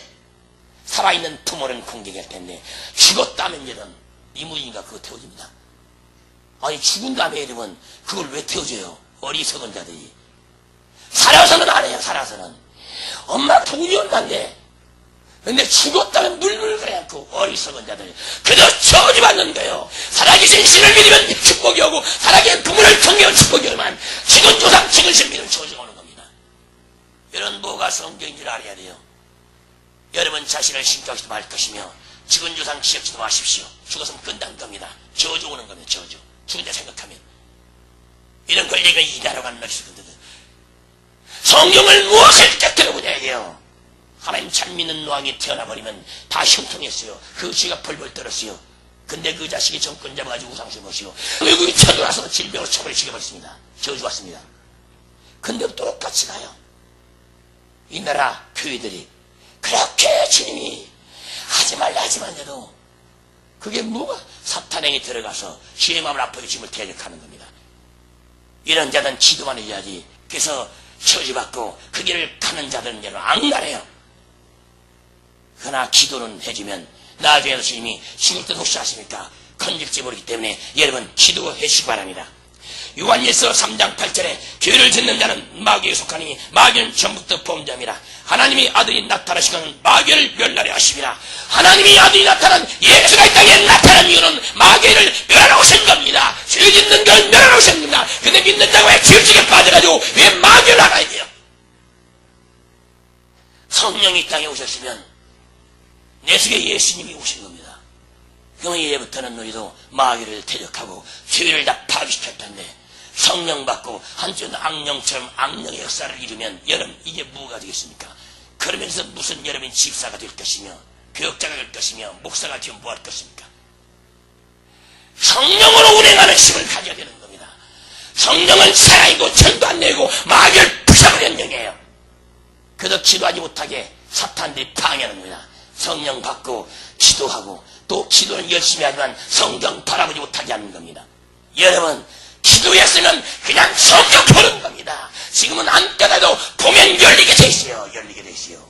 살아있는 부모는 공격할 텐데 죽었다면 이런 이무진이가 그거 태워줍니다. 아니 죽은 다음에 이러면 그걸 왜 태워줘요? 어리석은 자들이. 살아서는 안 해요. 살아서는. 엄마 돈이 온다는데 근데 죽었다면 물물 그래 않고 어리석은 자들 그저 저주받는 거예요. 살아계신 신을 믿으면 축복이 오고 살아계신 부모를 경외하면 축복이 오지만 죽은 조상 죽은 신을 믿으면 저주가 오는 겁니다. 이런 뭐가 성경인 줄 알아야 돼요. 여러분 자신을 신격하지도 말 것이며 죽은 조상 기억지도 마십시오. 죽었으면 끝난 겁니다. 저주 오는 겁니다. 저주. 죽은 자 생각하면 이런 권리가 이다라고 하는 것이 있거든. 성경을 무엇을 깨뜨려보냐 돼요. 하나님 잘 믿는 왕이 태어나버리면 다 형통했어요. 그 쥐가 벌벌 떨었어요. 근데 그 자식이 정권 잡아가지고 우상숭 것이요. 외국이 쳐들어와서 질병으로 처벌을 죽여버렸습니다. 저주 왔습니다. 근데 똑같이 가요. 이 나라 교회들이 그렇게 주님이 하지 말라 하지만 해도 그게 뭐가 사탄행이 들어가서 주의 마음을 아프게 주님을 대적하는 겁니다. 이런 자들은 기도만 해야지. 그래서 저주받고 그 길을 가는 자들은 여러분 안 가래요. 그러나 기도는 해주면 나중에도 주님이 죽을 때 혹시 아십니까? 건질지 모르기 때문에 여러분 기도해 주시기 바랍니다. 요한일서 3장 8절에 교회를 짓는 자는 마귀에 속하니 마귀는 전부터 범죄함이라. 하나님이 아들이 나타나시고는 마귀를 멸하려 하심이라. 하나님이 아들이 나타난 예수가 이 땅에 나타난 이유는 마귀를 멸하러 오신 겁니다. 죄 짓는 걸 멸하러 오신 겁니다. 근데 믿는 자가 왜 죄책에 빠져가지고 왜 마귀를 알아야 돼요? 성령이 이 땅에 오셨으면 내 속에 예수님이 오신 겁니다. 그러면 이제부터는 너희도 마귀를 대적하고 죄를 다 파괴시켰던데 성령 받고 한쪽은 악령처럼 악령의 역사를 이루면 여러분 이게 뭐가 되겠습니까? 그러면서 무슨 여러분이 집사가 될 것이며 교역자가 될 것이며 목사가 되면 뭐 할 것입니까? 성령으로 운행하는 힘을 가져야 되는 겁니다. 성령은 살아있고 천도 안 내고 마귀를 부셔버리는 영이에요. 그래도 기도하지 못하게 사탄들이 방해하는 겁니다. 성령 받고 기도하고 또 기도는 열심히 하지만 성경 바라보지 못하게 하는 겁니다. 여러분 기도했으면 그냥 성경 보는 겁니다. 지금은 안 떠나도 보면 열리게 돼 있어요. 열리게 돼 있어요.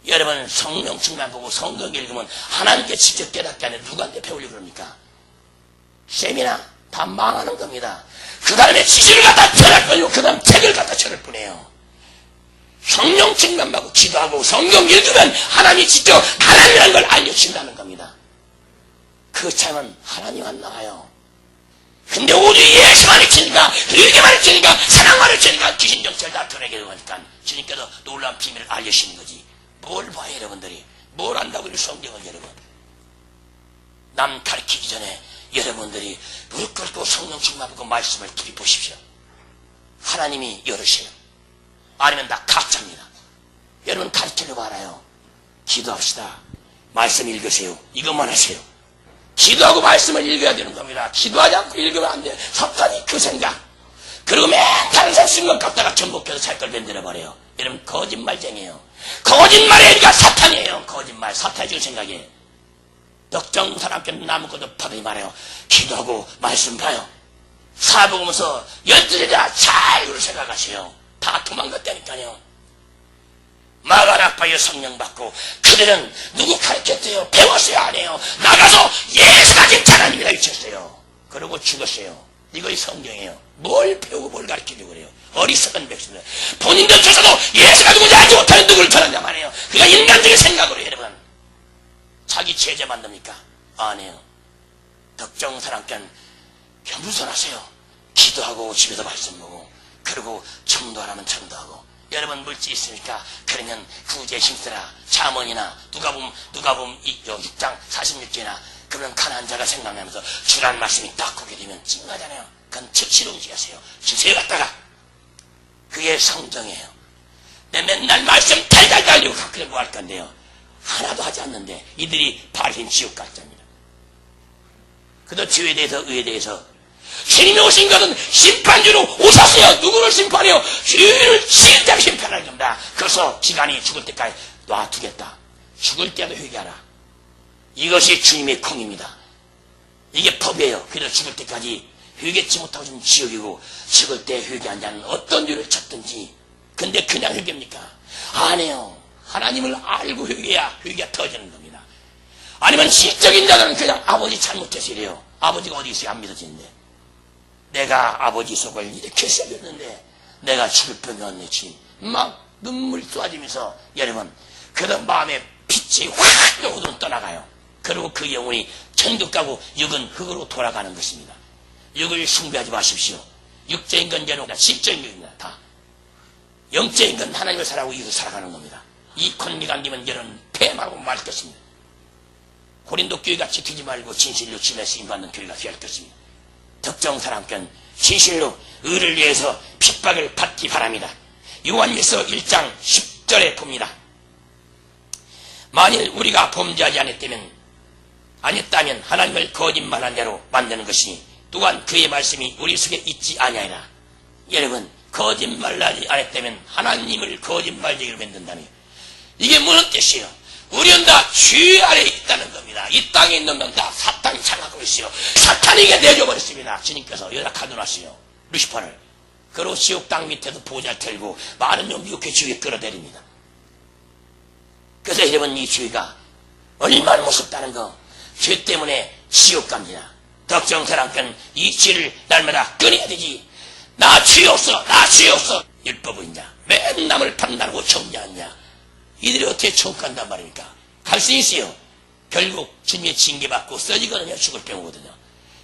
여러분 성령 충만 보고 성경 읽으면 하나님께 직접 깨닫게 하는 누구한테 배우려고 그럽니까? 세미나 다 망하는 겁니다. 그 다음에 지식을 갖다 전할 뿐이고 그 다음 책을 갖다 전할 뿐이에요. 성령 충만 받고 기도하고 성경 읽으면 하나님이 직접 하나님이라는 걸 알려주신다는 겁니다. 그 차이는 하나님 안 나와요. 근데 오직 예수만 익히니까 의기만 익히니까 사랑만 익히니까 귀신 정체를 다 드러내게 되니까 주님께서 놀라운 비밀을 알려주시는 거지. 뭘 봐요 여러분들이. 뭘 안다고 이 성경을 여러분. 남 가르치기 전에 여러분들이 무릎 꿇고 성령 충만 받고 말씀을 깊이 보십시오. 하나님이 열으세요. 아니면 다 가짜입니다. 여러분 가르치려고 알아요. 기도합시다. 말씀 읽으세요. 이것만 하세요. 기도하고 말씀을 읽어야 되는 겁니다. 기도하지 않고 읽으면 안 돼요. 사탄이 그 생각. 그리고 맨 다른 생 쓴 것 갖다가 전복해서 살 걸 만들어버려요. 여러분 거짓말쟁이에요. 거짓말이니까 사탄이에요. 거짓말. 사탄이 지금 생각이에요. 덕정 사람께 나무꾼도 파더니 말해요. 기도하고 말씀 봐요. 사복으면서 12제자 잘 그걸 생각하세요. 다 도망갔다니까요. 마가라파의 성령 받고 그들은 누구 가르쳤어요? 배웠어요? 안 해요? 나가서 예수가 괜찮아님이라 외쳤어요. 그러고 죽었어요. 이거 성경이에요. 뭘 배우고 뭘 가르치려고 그래요? 어리석은 백성들. 본인들 조차도 예수가 누군지 알지 못하는 누구를 전한단 말이에요. 그러니까 인간적인 생각으로 여러분 자기 제자 만듭니까? 안 해요. 덕정 사람께는 겸손하세요. 기도하고 집에서 말씀 보고 그리고 청도 안 하면 청도하고 여러분 물질 있으니까 그러면 구제 힘쓰라. 잠언이나 누가복음 6장 46절이나 그러면 가난한 자가 생각나면서 주라는 말씀이 딱 거게 되면 찡하잖아요. 그건 즉시로 움직이세요. 주세요 갖다가. 그게 성정이에요. 내 맨날 말씀 달달 달리고 그래 뭐 할 건데요. 하나도 하지 않는데 이들이 발힌 지옥 가짜입니다. 그도 죄에 대해서 의에 대해서 주님이 오신 것은 심판주로 오셨어요. 누구를 심판해요? 죄를 지은 자를 심판하는 겁니다. 그래서 기간이 죽을 때까지 놔두겠다. 죽을 때도 회개하라. 이것이 주님의 공입니다. 이게 법이에요. 그래서 죽을 때까지 회개치 못하고 지금 지옥이고, 죽을 때 회개한 자는 어떤 죄를 쳤든지. 근데 그냥 회개입니까? 아니에요. 하나님을 알고 회개야 회개가 터지는 겁니다. 아니면 시적인 자들은 그냥 아버지 잘못해서 이래요. 아버지가 어디 있어요? 안 믿어지는데. 내가 아버지 속을 이렇게 썩였는데 내가 죽을 병이 없네. 막 눈물 쏟아지면서 여러분, 그런 마음에 빛이 확 요거로 떠나가요. 그리고 그 영혼이 천국 가고 육은 흙으로 돌아가는 것입니다. 육을 숭배하지 마십시오. 육적인 건 죄는 신적인 겁니다. 다 영적인 건 하나님을 사랑하고 이웃을 사랑하는 겁니다. 이 권리가 님은 여러분 폐하고 말 것입니다. 고린도 교회같이 되지 말고 진실로 주님의 쓰임받는 교회가 되어야 할 것입니다. 특정 사람께는 진실로 의를 위해서 핍박을 받기 바랍니다. 요한일서 1장 10절에 봅니다. 만일 우리가 범죄하지 아니었다면 하나님을 거짓말한 자로 만드는 것이니 또한 그의 말씀이 우리 속에 있지 아니하리라. 여러분, 거짓말하지 않았다면 하나님을 거짓말쟁이로 만든다니, 이게 무슨 뜻이에요? 우리는 다 죄 아래에 있다는 겁니다. 이 땅에 있는 건 다 사탄이 장악하고 있어요. 사탄이 이게 내줘버렸습니다. 주님께서 여자 가둬놨어요. 루시퍼를. 그리고 지옥 땅 밑에도 보좌를 들고 많은 놈 미혹해 지옥에 끌어들입니다. 그래서 여러분, 이 죄가 얼마나 무섭다는 거, 죄 때문에 지옥 갑니다. 덕정 사람께는 이 죄를 날마다 끊어야 되지. 나 죄 없어, 나 죄 없어. 율법은냐, 맨 남을 판단하고 정죄하냐, 이들이 어떻게 천국 간단 말입니까? 갈 수 있어요. 결국 주님의 징계받고 써지거든요. 죽을 병이거든요.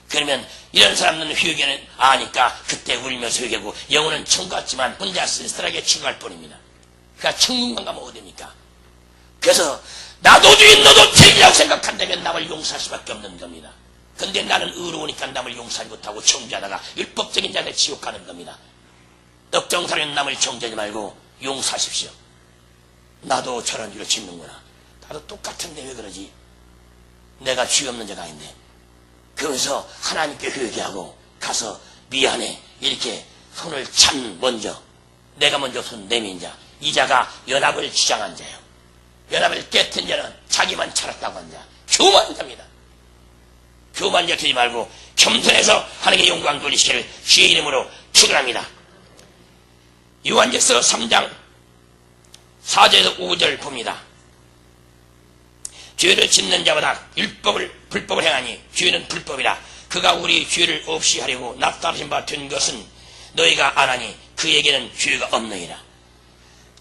그러면 이런 사람들은 회개는 아니까 그때 울면서 회개하고, 영혼은 천국 갔지만 혼자 쓸쓸하게 죽어갈 뿐입니다. 그러니까 천국만 가면 어디입니까? 그래서 나도 주인 너도 죄인이라고 생각한다면 남을 용서할 수밖에 없는 겁니다. 근데 나는 의로우니까 남을 용서하지 못하고 정죄하다가 율법적인 자들 지옥 가는 겁니다. 떡정사는 남을 정죄하지 말고 용서하십시오. 나도 저런 일을 짓는구나. 나도 똑같은데 왜 그러지? 내가 죄 없는 자가 아닌데. 그러면서 하나님께 회개하고 가서 미안해 이렇게 손을 먼저, 내가 먼저 손 내민 자, 이 자가 연합을 주장한 자예요. 연합을 깨튼 자는 자기만 차렸다고 한 자, 교만한 자입니다. 교만한 자 되지 말고 겸손해서 하나님의 영광 돌리시기를 주의 이름으로 축원합니다. 요한계시록 3장 4절에서 5절 봅니다. 죄를 짓는 자마다 불법을 행하니 죄는 불법이라. 그가 우리 죄를 없이 하려고 나타나신 바 된 것은 너희가 안 하니 그에게는 죄가 없느니라.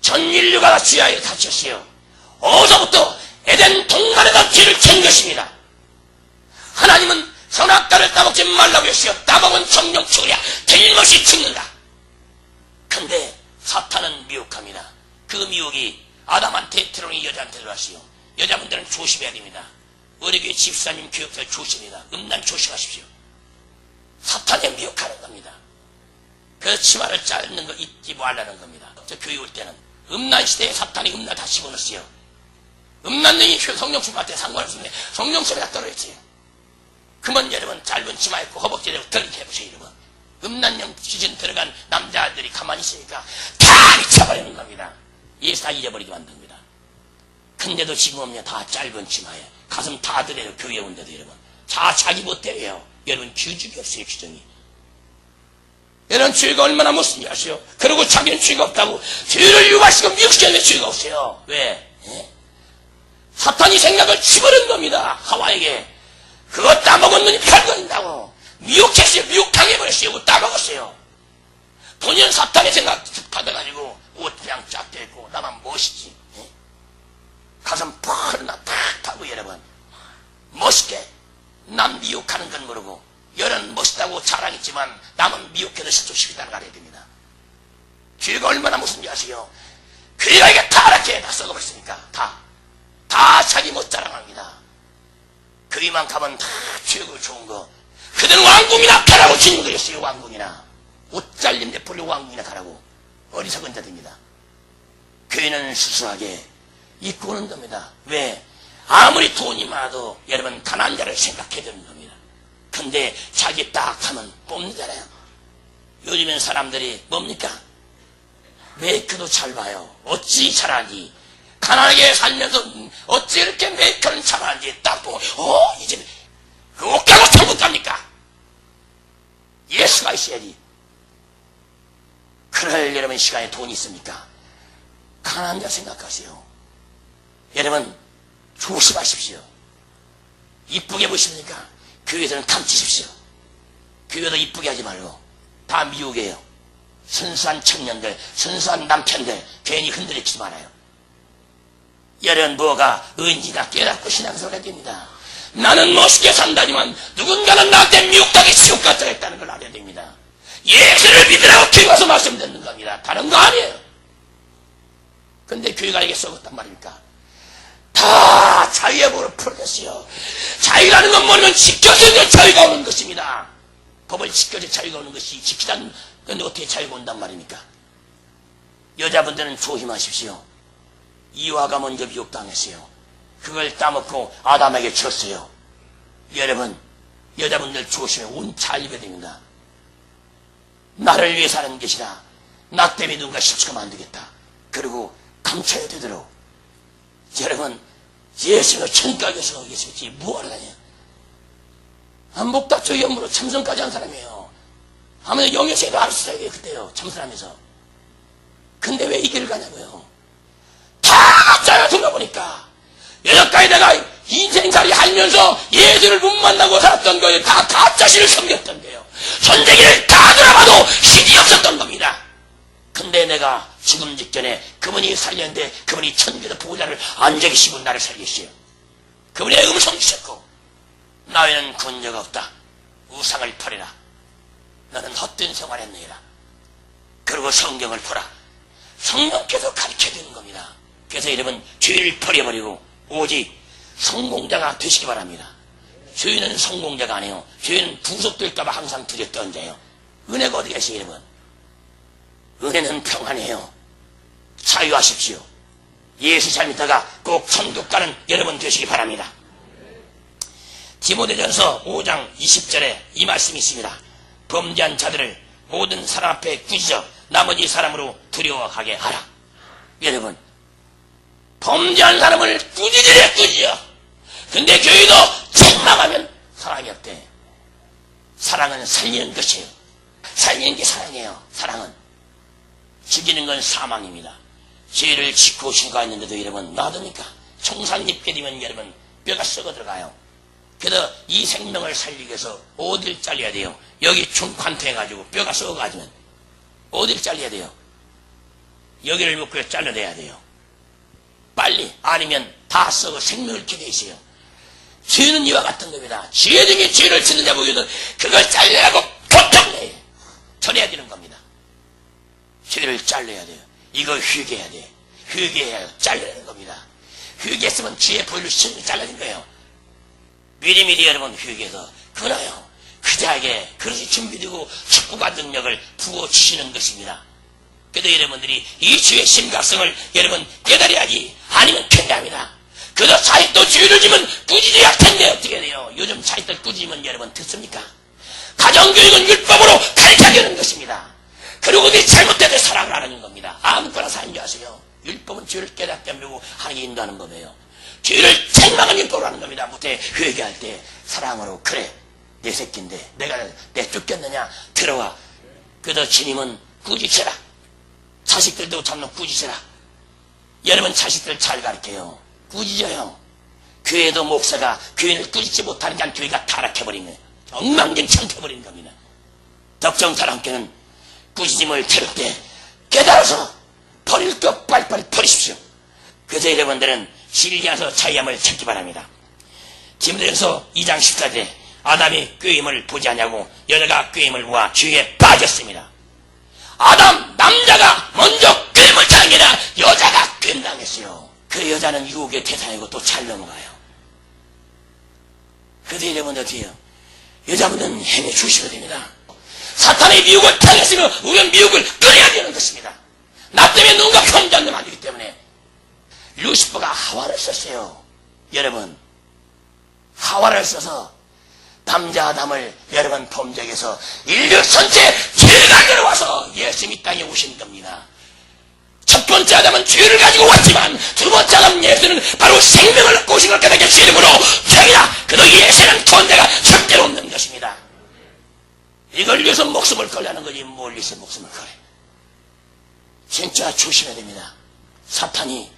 전 인류가 다 죄하에 다쳤어요. 어디서부터? 에덴 동산에서 죄를 진 것입니다. 하나님은 선악과를 따먹지 말라고 했어요. 따먹은 정령 죽으랴. 틀림없이 죽는다. 근데 사탄은 미혹합니다. 그 미혹이 아담한테 들어오니 여자한테 들어왔어요. 여자분들은 조심해야 됩니다. 어리교회 집사님 교육들 조심합니다. 음란 조심하십시오. 사탄에 미혹하는 겁니다. 그래서 치마를 자르는 거 잊지 말라는 겁니다. 저 교회 올 때는 음란 시대에 사탄이 음란 다 집어넣었어요. 음란능이 성령춤한테 상관없습니다. 성령춤에다 떨어졌어요. 그러면 여러분 짧은 치마 입고 허벅지 대고 들리게 해보세요. 여러분, 음란령 시즌 들어간 남자들이 가만히 있으니까 다 미쳐버리는 겁니다. 예수 다 잊어버리게 만듭니다. 근데도 지금 없냐, 다 짧은 치마에 가슴 다 드려요. 교회 온데도 여러분 다 자기 멋대로요. 여러분 규칙이 없어요. 규정이. 여러분 죄가 얼마나 무슨 일이시오. 그리고 자기는 죄가 없다고 죄를 유발시키고 미혹시키는 죄가 없어요. 왜? 사탄이 생각을 집어넣은 겁니다. 하와에게. 그거 따먹은 놈이 팔거린다고 미혹했어요. 미혹당해버렸어요. 그거 따먹었어요. 본인은 사탄의 생각 받아가지고 옷 그냥 쫙 떼고 나만 멋있지. 가슴 펄나 탁 타고 여러분 멋있게 남 미혹하는 건 모르고 여러분 멋있다고 자랑했지만 남은 미혹해도 실족시키다는 거 알아야 됩니다. 죄가 얼마나 무슨 일 아세요? 그가 이게 타락해 다 썩어버렸으니까 다 자기 못 자랑합니다. 그이만 가면 다 최고 좋은 거. 그들은 왕궁이나 가라고 주님 그랬어요. 왕궁이나 옷 잘린 데 볼려 왕궁이나 가라고. 어리석은 자들입니다. 교회는 수수하게 입고 오는 겁니다. 왜? 아무리 돈이 많아도 여러분 가난한 자를 생각해야 되는 겁니다. 근데 자기 딱 하면 뽑는잖아요. 요즘엔 사람들이 뭡니까? 메이크도 잘 봐요. 어찌 잘하니. 가난하게 살면서 어찌 이렇게 매편을 참아하는지 딱 보고 이제 그 옷가고 천국 갑니까? 예수가 있어야지. 그럴 여러분 시간에 돈이 있습니까? 가난한 자 생각하세요. 여러분 조심하십시오. 이쁘게 보십니까? 교회에서는 감추십시오. 교회도 이쁘게 하지 말고 다 미혹이에요. 순수한 청년들, 순수한 남편들 괜히 흔들리지 말아요. 여러분 뭐가 은지가 깨닫고 신앙생활 해야 됩니다. 나는 멋있게 산다지만 누군가는 나한테 미혹당해 지옥 같다 했다는 걸 알아야 됩니다. 예수를 믿으라고 교회 가서 말씀 듣는 겁니다. 다른 거 아니에요. 근데 교회가 이게 썩었단 말입니까? 다 자유의 법으로 풀어졌어요. 자유라는 건 뭐냐면 지켜서 자유가 오는 것입니다. 법을 지켜서 자유가 오는 것이 지키지 않는 근데 어떻게 자유가 온단 말입니까? 여자분들은 조심하십시오. 이화가 먼저 미혹당했어요. 그걸 따먹고 아담에게 줬어요. 여러분 여자분들 조심해. 온 잘입어야 됩니다. 나를 위해 사는 것이라 나 때문에 누군가 실추하면 안 되겠다. 그리고 감춰야 되도록. 여러분 예수가 천가에서 계시겠지 뭐하러 다녀. 한복닥쳐 영으로 참선까지 한 사람이에요. 하면 영예세도 알았어요 그때요. 참선하면서. 근데 왜 이 길을 가냐고요. 다 가짜야. 들어보니까 여태까지 내가 인생살이 하면서 예수를 못 만나고 살았던 거예요. 다 가짜신을 섬겼던 거예요. 전쟁기를 다 돌아봐도 신이 없었던 겁니다. 근데 내가 죽음 직전에 그분이 살렸는데 그분이 천국에서 보호자를 앉아 계시고 나를 살리시오. 그분이 음성 주셨고 나에는 군자가 없다. 우상을 버리라. 너는 헛된 생활했느니라. 그리고 성경을 보라. 성령께서 가르쳐야 되는 겁니다. 그래서 여러분 죄를 버려버리고 오직 성공자가 되시기 바랍니다. 죄는 성공자가 아니에요. 죄는 구속될까봐 항상 두렵던 자예요. 은혜가 어디 계세요 여러분? 은혜는 평안이에요. 자유하십시오. 예수 잘 믿다가 꼭 천국 가는 여러분 되시기 바랍니다. 디모데전서 5장 20절에 이 말씀이 있습니다. 범죄한 자들을 모든 사람 앞에 꾸짖어 나머지 사람으로 두려워하게 하라. 여러분 범죄한 사람을 꾸짖으래 꾸짖어. 근데 교회도 책망하면 사랑이 없대. 사랑은 살리는 것이에요. 살리는 게 사랑이에요. 사랑은 죽이는 건 사망입니다. 죄를 짓고 휴가했는데도 여러분 놔둡니까? 총살 입게 되면 여러분 뼈가 썩어 들어가요. 그래서 이 생명을 살리기 위해서 어디를 잘라야 돼요? 여기 중관통해가지고 뼈가 썩어가지면 어디를 잘라야 돼요? 여기를 묶고 잘라내야 돼요. 빨리. 아니면 다 썩어 생명을 잃게 돼 있어요. 죄는 이와 같은 겁니다. 죄 중에 죄를 짓는 자 보기에는 그걸 잘라내고 고통내요. 전해야 되는 겁니다. 죄를 잘라야 돼요. 이거 회개해야 돼. 회개해야 잘라내는 겁니다. 회개했으면 죄의 보혈로 신을 잘라낸 거예요. 미리미리 여러분 회개해서 끊어요. 그자에게 그릇이 준비되고 축복과 능력을 부어주시는 것입니다. 그래도 여러분들이 이 죄의 심각성을 여러분 깨달아야지. 아니면 큰답니다. 그래도 자식도 죄를 지면 꾸짖어야 텐데 어떻게 돼요? 요즘 자식들 꾸짖으면 여러분 듣습니까? 가정교육은 율법으로 가르쳐야 되는 것입니다. 그리고 그게 잘못돼도 사랑을 안 하는 겁니다. 아무거나 사는 줄 아세요? 율법은 죄를 깨닫게 하려고 하나님이 인도하는 법이에요. 죄를 책망하는 율법으로 하는 겁니다. 못해 회개할 때 사랑으로 그래 내 새끼인데 내가 내 쫓겼느냐 들어와. 그래서 주님은 꾸짖으라. 자식들도 잡는 꾸짖으라. 여러분 자식들 잘 가르쳐요. 꾸짖어요. 교회도 목사가 교회를 꾸짖지 못하니까 교회가 타락해버린 거예요. 엉망진창해버린 겁니다. 덕정사랑교는 꾸짖음을 들을 때 깨달아서 버릴 것 빨리빨리 버리십시오. 그래서 여러분들은 진리하서 자유함을 찾기 바랍니다. 디모데전서 2장 14절에 아담이 꾀임을 보지 않냐고 여자가 꾀임을 보아 죄에 빠졌습니다. 아담 남자가 먼저 꾀임을 당한 게 아니라 여자가 꾀임 당했어요. 그 여자는 유혹의 대상이고 또 잘 넘어가요. 그래서 여러분들 어떻게 해요? 여자분은 행해 주셔야 됩니다. 사탄의 미혹을 당했으면 우리는 미혹을 끊어야 되는 것입니다. 나 때문에 누군가 평정되면 안 되기 때문에 루시퍼가 하와를 썼어요. 여러분 하와를 써서 남자 아담을 여러분 범죄에서 인류 전체 죄가 들어와서 예수님이 땅에 오신 겁니다. 첫 번째 아담은 죄를 가지고 왔지만 두 번째 아담 예수는 바로 생명을 얻고 오신 걸 깨닫게 하시 이름으로 죄이다. 그도 예수는 존재가 절대로 없는 것입니다. 이걸 위해서 목숨을 걸려는 거지 뭘 위해서 목숨을 걸어. 진짜 조심해야 됩니다. 사탄이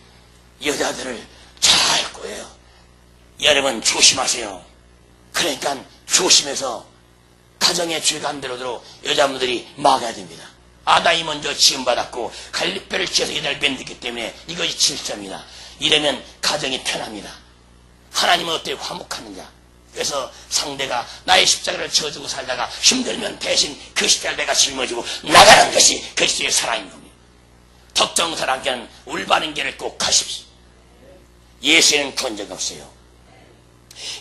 여자들을 잘 꼬여요. 여러분 조심하세요. 그러니까 조심해서 가정의 죄가 안 들어도록 여자분들이 막아야 됩니다. 아담이 먼저 지음받았고 갈빗뼈를 찧어서 여자를 만들기 때문에 이것이 질서입니다. 이러면 가정이 편합니다. 하나님은 어떻게 화목하는 자. 그래서 상대가 나의 십자가를 져주고 살다가 힘들면 대신 그 십자가를 내가 짊어지고 나가는 것이 그리스도의 사랑인 겁니다. 덕정사랑께는 올바른 길을 꼭 가십시오. 예수에는 그런 적 없어요.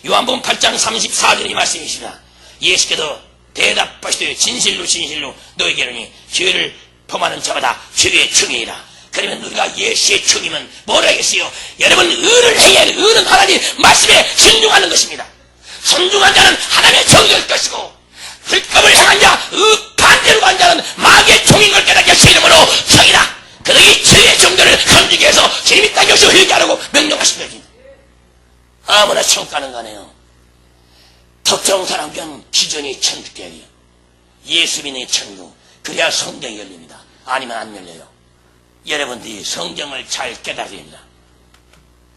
요한복음 8장 34절의 말씀이시다. 예수께서 대답하시되 진실로 진실로 너에게 이르노니 죄를 범하는 자마다 죄의 증이라. 그러면 우리가 예수의 증이면 뭐라 하겠어요? 여러분 의를 해야 돼. 의는 하나님 말씀에 순종하는 것입니다. 순종한 자는 하나님의 정의일 것이고 불법을 행한 자, 반대로 간 자는 마귀의 종인 걸 깨닫게 하시 이름으로 정이라. 그도 이 죄의 정도를 건지기 위해서 주님이 땅에 오셔 회개하라고 명령하신 것입니다. 아무나 천국 가는 거네요. 덕정사랑견 기존이 천국되어야 돼요. 예수 믿는 천국. 그래야 성경이 열립니다. 아니면 안 열려요. 여러분들이 성경을 잘 깨달아야 됩니다.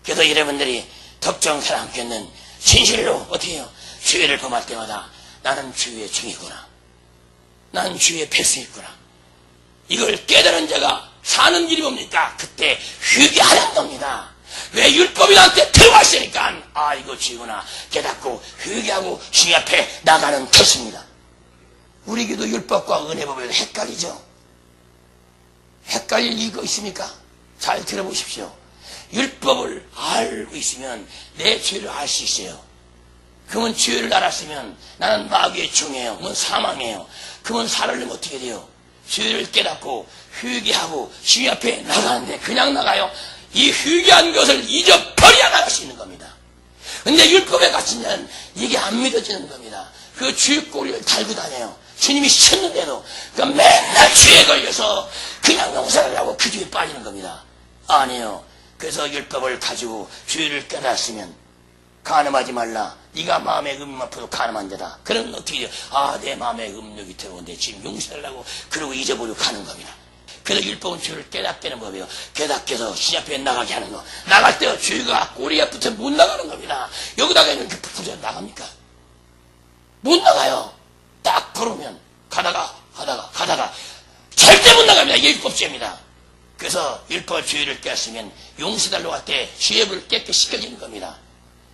그래서 여러분들이 덕정사랑견은 진실로 어떻게 해요? 죄를 범할 때마다 나는 주의 종이구나. 나는 주의 백성이구나. 이걸 깨달은 자가 사는 일이 뭡니까? 그때 회개하는 겁니다. 왜? 율법이 나한테 들어왔으니까 아 이거 죄구나 깨닫고 회개하고 주님 앞에 나가는 것입니다. 우리 기도 율법과 은혜법에도 헷갈리죠. 헷갈릴 이유가 있습니까? 잘 들어보십시오. 율법을 알고 있으면 내 죄를 알 수 있어요. 그러면 죄를 알았으면 나는 마귀의 종이에요. 그러면 사망이에요. 그러면 살려면 어떻게 돼요? 죄를 깨닫고 회개하고 주님 앞에 나가는데 그냥 나가요? 이 회개한 것을 잊어버려야 나갈 수 있는 겁니다. 근데 율법에 갇힌 자는 이게 안 믿어지는 겁니다. 그 죄의 꼬리를 달고 다녀요. 주님이 셨는데도 그러니까 맨날 죄에 걸려서 그냥 용서를 하고 그 뒤에 빠지는 겁니다. 아니에요. 그래서 율법을 가지고 죄를 깨달았으면 간음하지 말라. 네가 마음의 음욕 앞으로 간음한 자다. 그러면 어떻게 돼요? 아, 내 마음의 음욕이 들어오는데 지금 용서하려고 그러고 잊어버리고 가는 겁니다. 그래서 율법은 죄를 깨닫게 하는 법이에요. 깨닫게 해서 신 앞에 나가게 하는 거. 나갈 때 죄가 꼬리에 붙어 못 나가는 겁니다. 여기다가 이렇게 붙어 나갑니까? 못 나가요. 딱 걸으면 가다가 절대 못 나갑니다. 이게 율법죄입니다. 그래서 율법 죄를 깨었으면 용서달라고 할 때 죄의 불을 깨끗이 씻겨지는 겁니다.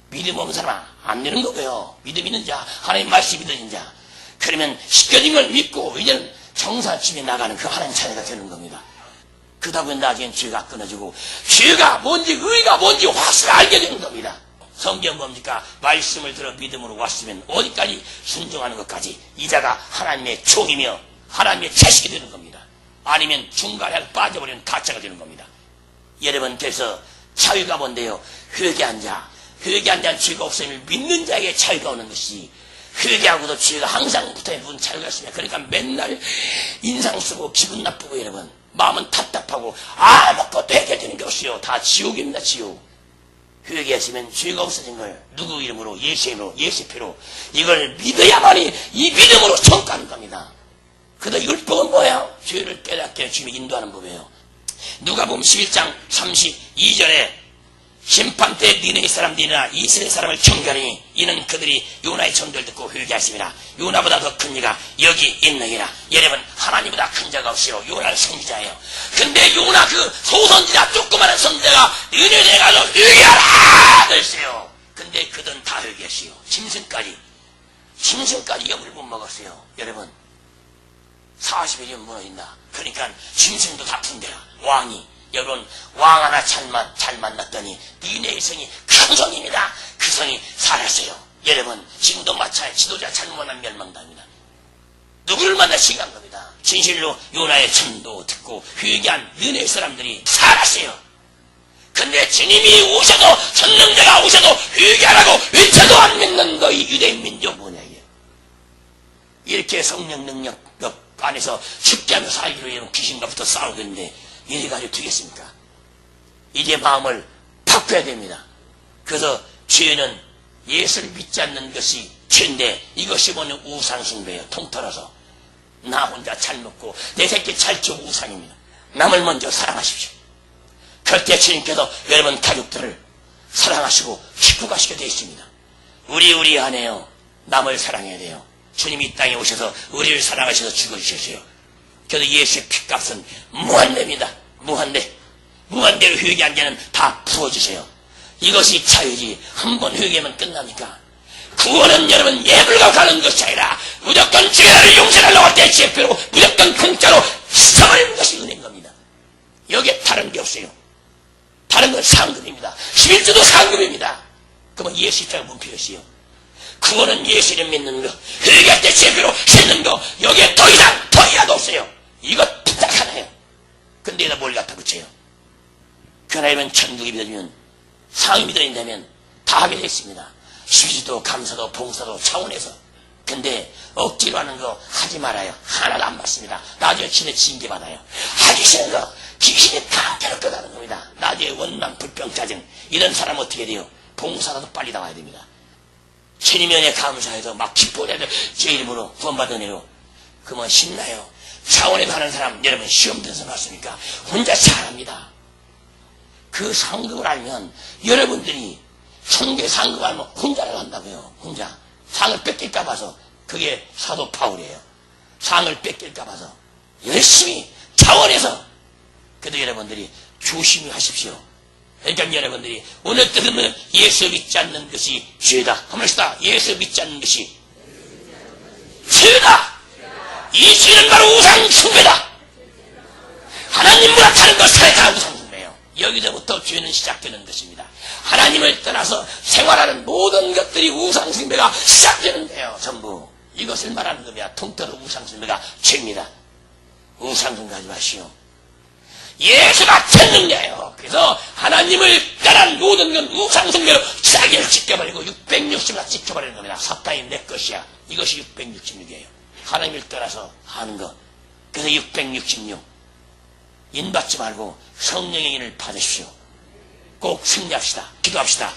믿음 없는 사람은 안 되는 거고요. 믿음 있는 자, 하나님 말씀 믿는 자. 그러면 씻겨진 걸 믿고 이제는 정사집에 나가는 그 하나님 차례가 되는 겁니다. 그러다 보니 나중엔 죄가 끊어지고 죄가 뭔지 의가 뭔지 확실히 알게 되는 겁니다. 성경 뭡니까? 말씀을 들어 믿음으로 왔으면 어디까지 순종하는 것까지 이 자가 하나님의 종이며 하나님의 자식이 되는 겁니다. 아니면 중간에 빠져버리는 가짜가 되는 겁니다. 여러분 그래서 자유가 뭔데요? 회개한 자는 죄가 없으면 믿는 자에게 자유가 오는 것이 회개하고도 죄가 항상 붙어있는 자유가 있습니다. 그러니까 맨날 인상 쓰고 기분 나쁘고 여러분 마음은 답답하고 아무것도 해결되는 게 없어요. 다 지옥입니다. 지옥. 회개하시면 죄가 없어진 걸 누구 이름으로? 예수의 이름으로, 예수의 피로 이걸 믿어야만이 이 믿음으로 천가는 겁니다. 그래도 율법은 뭐야? 죄를 깨닫게 주님이 인도하는 법이에요. 누가복음 11장 32절에 심판 때 니네 사람들이나 이스라엘 사람을 정결하니 이는 그들이 요나의 전도를 듣고 회개하십니다. 요나보다 더 큰 이가 여기 있느니라. 여러분 하나님보다 큰 자가 없어요. 요나는 선지자예요. 근데 요나 그 소선지자 조그마한 선지자가 너희들에 가서 회개하라 그랬어요. 근데 그들은 다 회개했어요. 짐승까지 염을 못 먹었어요. 여러분 40일이면 무너진다. 그러니까 짐승도 다 푼대라. 왕이 여러분 왕 하나 잘 만났더니 니네의 성이 큰 성입니다. 그 성이 살았어요. 여러분 지금도 마찬가지 지도자 잘못 만나면 멸망당합니다. 누구를 만나 시간 겁니다. 진실로 요나의 전도 듣고 회개한 니네 사람들이 살았어요. 근데 주님이 오셔도 전능자가 오셔도 회개하라고 외쳐도 안 믿는 너희 유대인 민족 뭐냐 이게. 이렇게 성령 능력 안에서 죽게 하며 살기로 해서 귀신과부터 싸우고 있는데 이래가지고 되겠습니까? 이제 마음을 바꿔야 됩니다. 그래서 죄는 예수를 믿지 않는 것이 죄인데, 이것이 뭐냐, 우상숭배예요. 통틀어서 나 혼자 잘 먹고 내 새끼 잘 키우고 우상입니다. 남을 먼저 사랑하십시오. 그럴 때 주님께서 여러분 가족들을 사랑하시고 식구 가시게 되어 있습니다. 우리 안에요, 남을 사랑해야 돼요. 주님이 이 땅에 오셔서 우리를 사랑하셔서 죽어주셨어요. 그래서 예수의 피값은 무한대입니다. 무한대로 회개한 자는 다 부어주세요. 이것이 자유지. 한 번 회개하면 끝납니까? 구원은 여러분 예불가 가는 것이 아니라 무조건 죄를 용서하려고 할 때 죄표로 무조건 공짜로 씻어버리는 것이 은혜인 겁니다. 여기에 다른 게 없어요. 다른 건 상급입니다. 11조도 상급입니다. 그러면 예수 입장에 뭔 필요 있어요? 구원은 예수를 믿는 거, 회개할 때 죄표로 씻는 거, 여기에 더 이상 더 이하도 없어요. 이거 부탁 하나요. 근데 여기다 뭘 갖다 붙여요? 그나이면 천국이 믿어지면, 상이 믿어진다면 다 하게 되겠습니다. 십시도 감사도 봉사도 차원에서. 근데 억지로 하는 거 하지 말아요. 하나도 안 받습니다. 나중에 진에 징계 받아요. 하기 싫은 거 귀신이 다 괴롭혀가는 겁니다. 나중에 원망, 불평, 짜증. 이런 사람 어떻게 돼요? 봉사라도 빨리 나와야 됩니다. 주님의 은혜 감사해서 막 기뻐해야 돼요. 제 이름으로 구원받은 애로. 그러면 신나요. 차원에 가는 사람, 여러분 시험 들어서 봤습니까? 혼자 잘합니다. 그 상급을 알면 여러분들이 천국의 상급을 알면 혼자를 한다고요. 혼자. 상을 뺏길까 봐서. 그게 사도 바울이에요. 상을 뺏길까 봐서 열심히 차원에서. 그래도 여러분들이 조심히 하십시오. 그러니까 여러분들이 오늘 들으면 예수 믿지 않는 것이 죄다. 한번 합시다. 예수 믿지 않는 것이 죄다. 이 죄는 바로 우상숭배다. 하나님보다 다른 것을 다 우상숭배예요. 여기서부터 죄는 시작되는 것입니다. 하나님을 떠나서 생활하는 모든 것들이 우상숭배가 시작되는데요. 전부 이것을 말하는 겁니다. 통틀어 우상숭배가 죄입니다. 우상숭배하지 마시오. 예수가 천능자예요. 그래서 하나님을 떠난 모든 건 우상숭배로 자기를 지켜버리고 660을 지켜버리는 겁니다. 사탄이 내 것이야. 이것이 666이에요. 하나님을 떠나서 하는 것. 그래서 666 인받지 말고 성령의 인을 받으십시오. 꼭 승리합시다. 기도합시다.